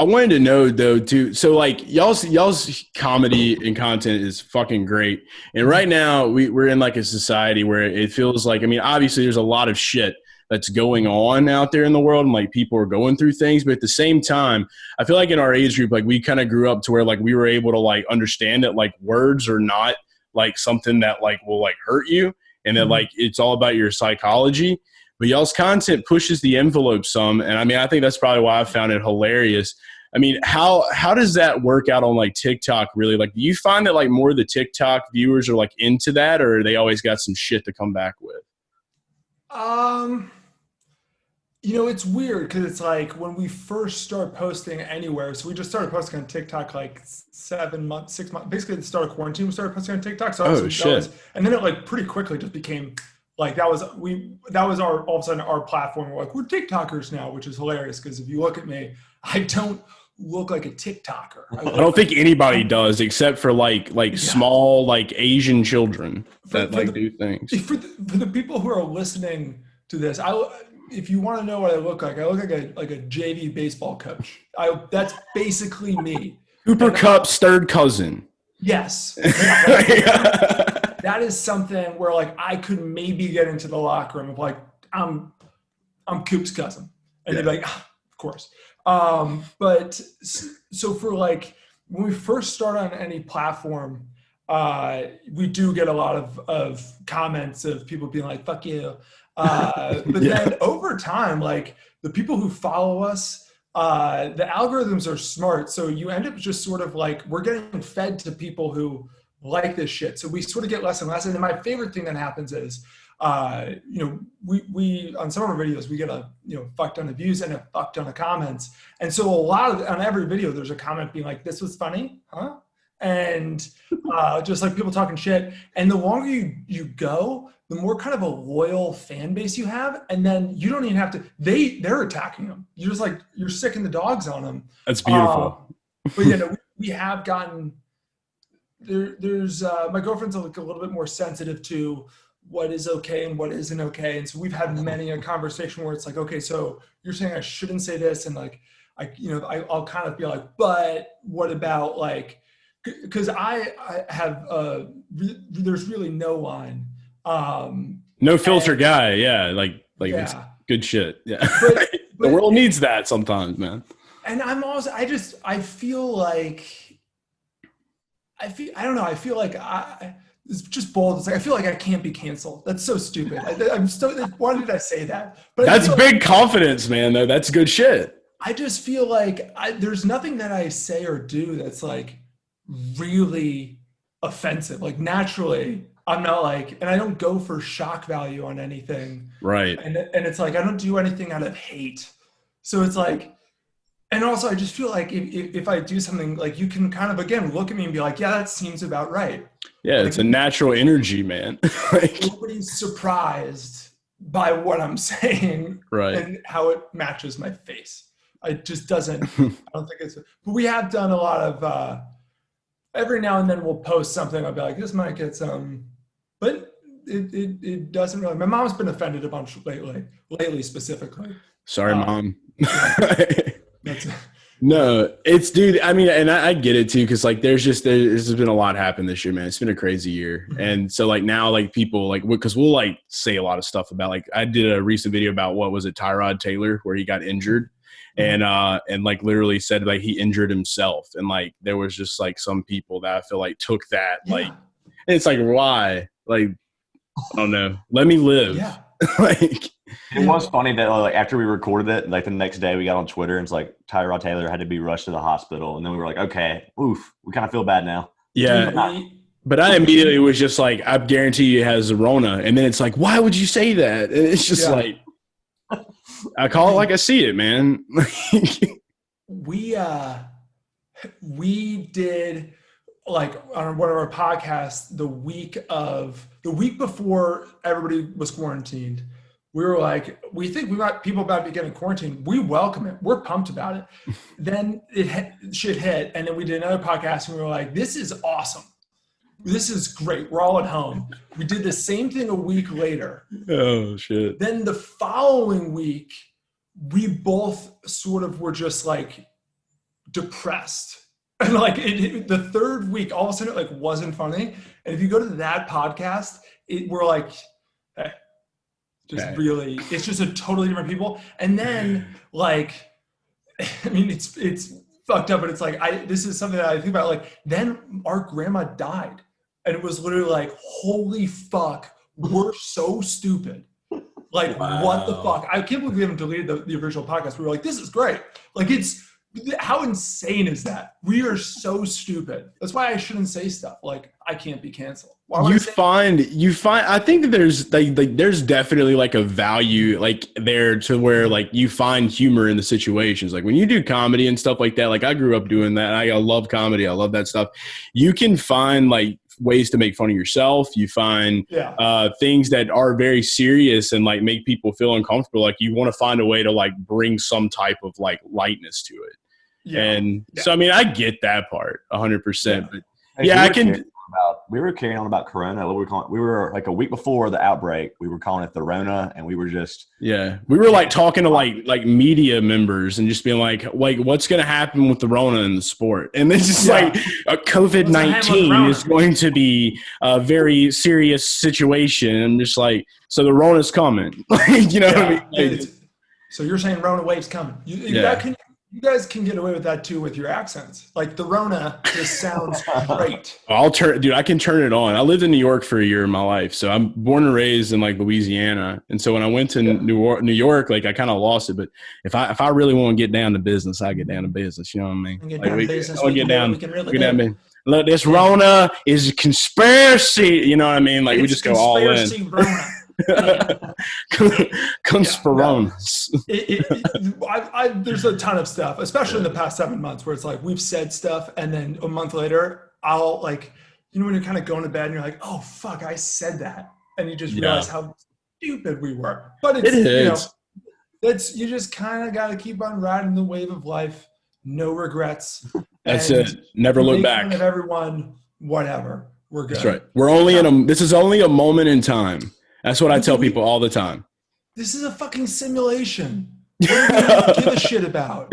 I wanted to know though too. So like y'all's comedy and content is fucking great. And right now we're in like a society where it feels like, I mean, obviously there's a lot of shit that's going on out there in the world and like people are going through things, but at the same time, I feel like in our age group, like we kind of grew up to where like we were able to like understand that like words are not like something that like will like hurt you and that like it's all about your psychology. But y'all's content pushes the envelope some. And I mean, I think that's probably why I found it hilarious. I mean, how does that work out on like TikTok really? Like, do you find that like more of the TikTok viewers are like into that, or they always got some shit to come back with? You know, it's weird because it's like when we first start posting anywhere. So we just started posting on TikTok like 7 months, 6 months, basically at the start of quarantine, we started posting on TikTok. So shit. And then it like pretty quickly just became like, that was our, all of a sudden our platform. We're like, we're TikTokers now, which is hilarious. Cause if you look at me, I don't look like a TikToker. I don't think anybody does except for like small, like Asian children that do things. For the people who are listening to this, if you want to know what I look like a JV baseball coach. That's basically me. Cooper Kupp's third cousin. Yes. That is something where like I could maybe get into the locker room of like, I'm Coop's cousin. And they'd be like, of course. But so for like, when we first start on any platform, we do get a lot of comments of people being like, fuck you. But then over time, like the people who follow us, the algorithms are smart. So you end up just sort of like, we're getting fed to people who like this shit. So we sort of get less and less. And then my favorite thing that happens is, we on some of our videos, we get a, fuck ton of views and a fuck ton of comments. And so on every video, there's a comment being like, this was funny, huh? And just like people talking shit. And the longer you go, the more kind of a loyal fan base you have. And then you don't even have to, they're attacking them. You're just like, you're sicking the dogs on them. That's beautiful. But we have gotten, there's my girlfriend's like a little bit more sensitive to what is okay and what isn't okay. And so we've had many a conversation where it's like, okay, so you're saying I shouldn't say this. And like, I'll kind of be like, but what about like, because I have, there's really no line. No filter guy. Yeah. Like it's good shit. Yeah. But the world needs that sometimes, man. And I'm also, I feel like, I don't know. I feel like it's just bold. It's like I feel like I can't be canceled. That's so stupid. Why did I say that? But that's big confidence, man. Though that's good shit. I just feel like there's nothing that I say or do that's like really offensive. Like naturally, I'm not like, and I don't go for shock value on anything. Right. And it's like I don't do anything out of hate. So it's like, and also I just feel like if I do something, like you can kind of again look at me and be like, yeah, that seems about right. Yeah, like, it's a natural energy, man. Like, nobody's surprised by what I'm saying, right? And how it matches my face. It just doesn't. I don't think it's. But we have done a lot of. Every now and then we'll post something. I'll be like, this might get some, but it doesn't really. My mom's been offended a bunch lately specifically. Sorry, Mom. That's it. No, it's dude. I mean, and I get it too, because like there's been a lot happen this year, man. It's been a crazy year, and so like now like people like because we'll like say a lot of stuff about like I did a recent video about what was it Tyrod Taylor where he got injured, and like literally said like he injured himself, and like there was just like some people that I feel like took that like, and it's like why like I don't know, let me live. Yeah. Like it was funny that like after we recorded it, like the next day we got on Twitter and it's like Tyrod Taylor had to be rushed to the hospital, and then we were like, okay, oof, we kind of feel bad now. Yeah, but I immediately was just like, I guarantee you he has the Rona, and then it's like, why would you say that? And it's just like, I call it like I see it, man. We did like on one of our podcasts the week before everybody was quarantined. We were like, we think we got people about to be getting quarantined. We welcome it. We're pumped about it. Then shit hit. And then we did another podcast and we were like, this is awesome. This is great. We're all at home. We did the same thing a week later. Oh, shit. Then the following week, we both sort of were just like depressed. And like the third week, all of a sudden it like wasn't funny. And if you go to that podcast, we're like, hey, really, it's just a totally different people. And then like, I mean, it's fucked up, but it's like, this is something that I think about. Like, then our grandma died, and it was literally like, holy fuck, we're so stupid. Like, what the fuck? I can't believe we haven't deleted the original podcast. We were like, this is great. Like, how insane is that? We are so stupid. That's why I shouldn't say stuff like I can't be canceled. I think that there's definitely like a value like there to where like you find humor in the situations. Like when you do comedy and stuff like that, like I grew up doing that. I love comedy. I love that stuff. You can find like ways to make fun of yourself. You find things that are very serious and like make people feel uncomfortable. Like you want to find a way to like bring some type of like lightness to it. So I mean, I get that part 100%. But I can. We were carrying on about Corona. We were like a week before the outbreak. We were calling it the Rona, and we were just we were like talking to like media members and just being like what's going to happen with the Rona in the sport, and this is like a COVID-19 is going to be a very serious situation. I'm just like, so the Rona's coming, you know what I mean? Like, so you're saying Rona wave's coming? You guys can get away with that too with your accents. Like the Rona just sounds great. I can turn it on. I lived in New York for a year of my life. So I'm born and raised in like Louisiana. And so when I went to New York, like I kind of lost it. But if I really want to get down to business, I get down to business. You know what I mean? Look, this Rona is a conspiracy. You know what I mean? Like we just go all in. Rona. Conspirons. There's a ton of stuff, especially in the past 7 months, where it's like we've said stuff, and then a month later, I'll like, you know, when you're kind of going to bed and you're like, oh fuck, I said that, and you just realize how stupid we were. But you just kind of got to keep on riding the wave of life, no regrets. That's it. Never look back. Fun of everyone, whatever. We're good. That's right. We're only this is only a moment in time. That's what I tell people all the time. This is a fucking simulation. What do you give a shit about?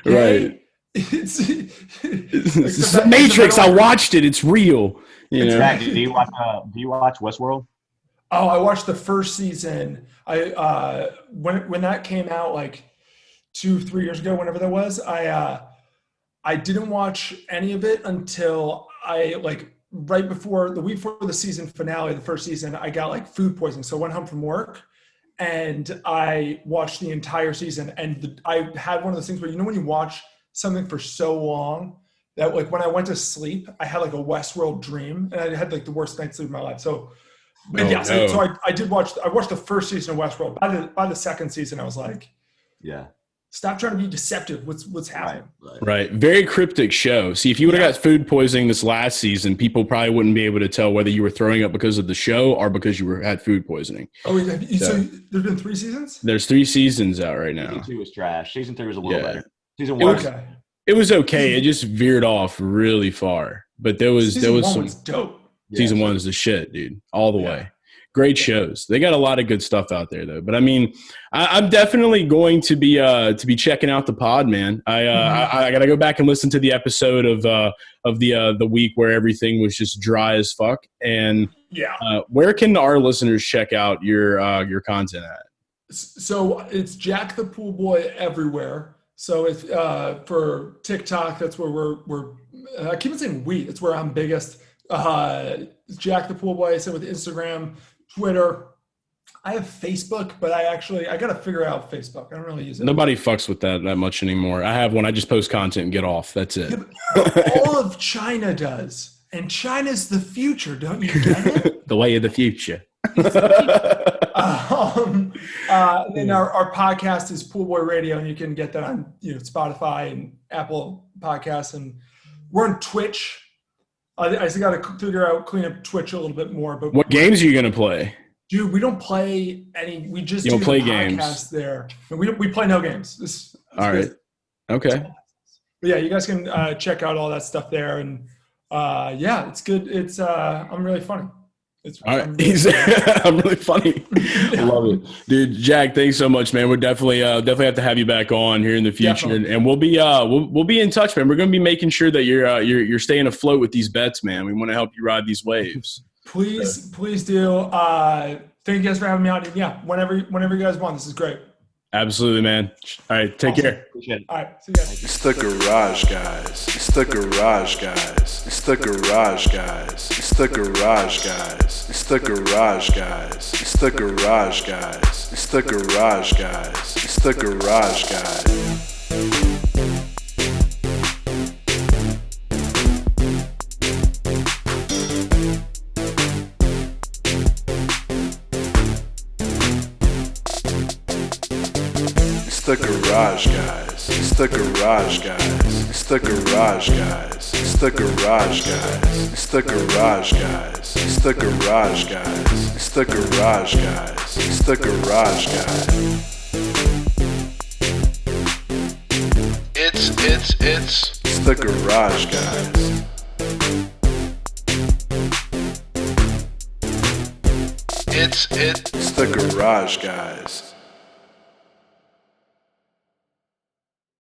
Okay? Right. It's the Matrix. I watched it. It's real. You know? Do you watch Westworld? Oh, I watched the first season. When that came out like 2-3 years ago, whenever that was, I I didn't watch any of it until right before the week before the season finale, the first season, I got like food poisoning. So I went home from work and I watched the entire season. And I had one of those things where, when you watch something for so long that like when I went to sleep, I had like a Westworld dream and I had like the worst night's sleep of my life. So, so I watched the first season of Westworld. By the second season, I was like, yeah. Stop trying to be deceptive. What's happening? Right. Very cryptic show. See, if you would have got food poisoning this last season, people probably wouldn't be able to tell whether you were throwing up because of the show or because you had food poisoning. Oh, so there's been 3 seasons? There's 3 seasons out right now. Season 2 was trash. Season 3 was a little better. Season 1 it was okay. It just veered off really far. But there was season 1 some was dope. Season 1 is the shit, dude. All the way. Great shows. They got a lot of good stuff out there, though. But I mean, I'm definitely going to be checking out the pod, man. I got to go back and listen to the episode of the week where everything was just dry as fuck. And where can our listeners check out your content at? So it's Jack the Pool Boy everywhere. So it's for TikTok. That's where we're. I keep on saying we. It's where I'm biggest. Jack the Pool Boy. So with Instagram. Twitter. I have Facebook, but I got to figure out Facebook. I don't really use it. Nobody fucks with that much anymore. I have one. I just post content and get off. That's it. All of China does. And China's the future. Don't you get it? The way of the future. And then our podcast is Pool Boy Radio, and you can get that on Spotify and Apple Podcasts. And we're on Twitch. I still got to figure out, clean up Twitch a little bit more. But what games are you going to play? Dude, we don't play any. We just don't play the games podcast there. We play no games. All right. Okay. But yeah, you guys can check out all that stuff there, and it's good. It's I'm really funny. All right. I'm really funny. I love it, dude. Jack, thanks so much, man. We'll definitely have to have you back on here in the future, and we'll be in touch, man. We're going to be making sure that you're staying afloat with these bets, man. We want to help you ride these waves. Please do. Thank you guys for having me on. And whenever you guys want, this is great. Absolutely, man. All right, take care. Appreciate it. All right, see you guys. It's the Garage Guys. It's the Garage Guys. It's the Garage Guys. It's the Garage Guys. It's the Garage Guys. It's the Garage Guys. It's the Garage Guys. It's the Garage Guys. It's the Garage Guys. It's the Garage Guys. It's the Garage Guys. It's the Garage Guys. It's the Garage Guys. It's the Garage Guys. It's the Garage Guys. It's the Garage Guys. It's the Garage Guys. It's the Garage Guys.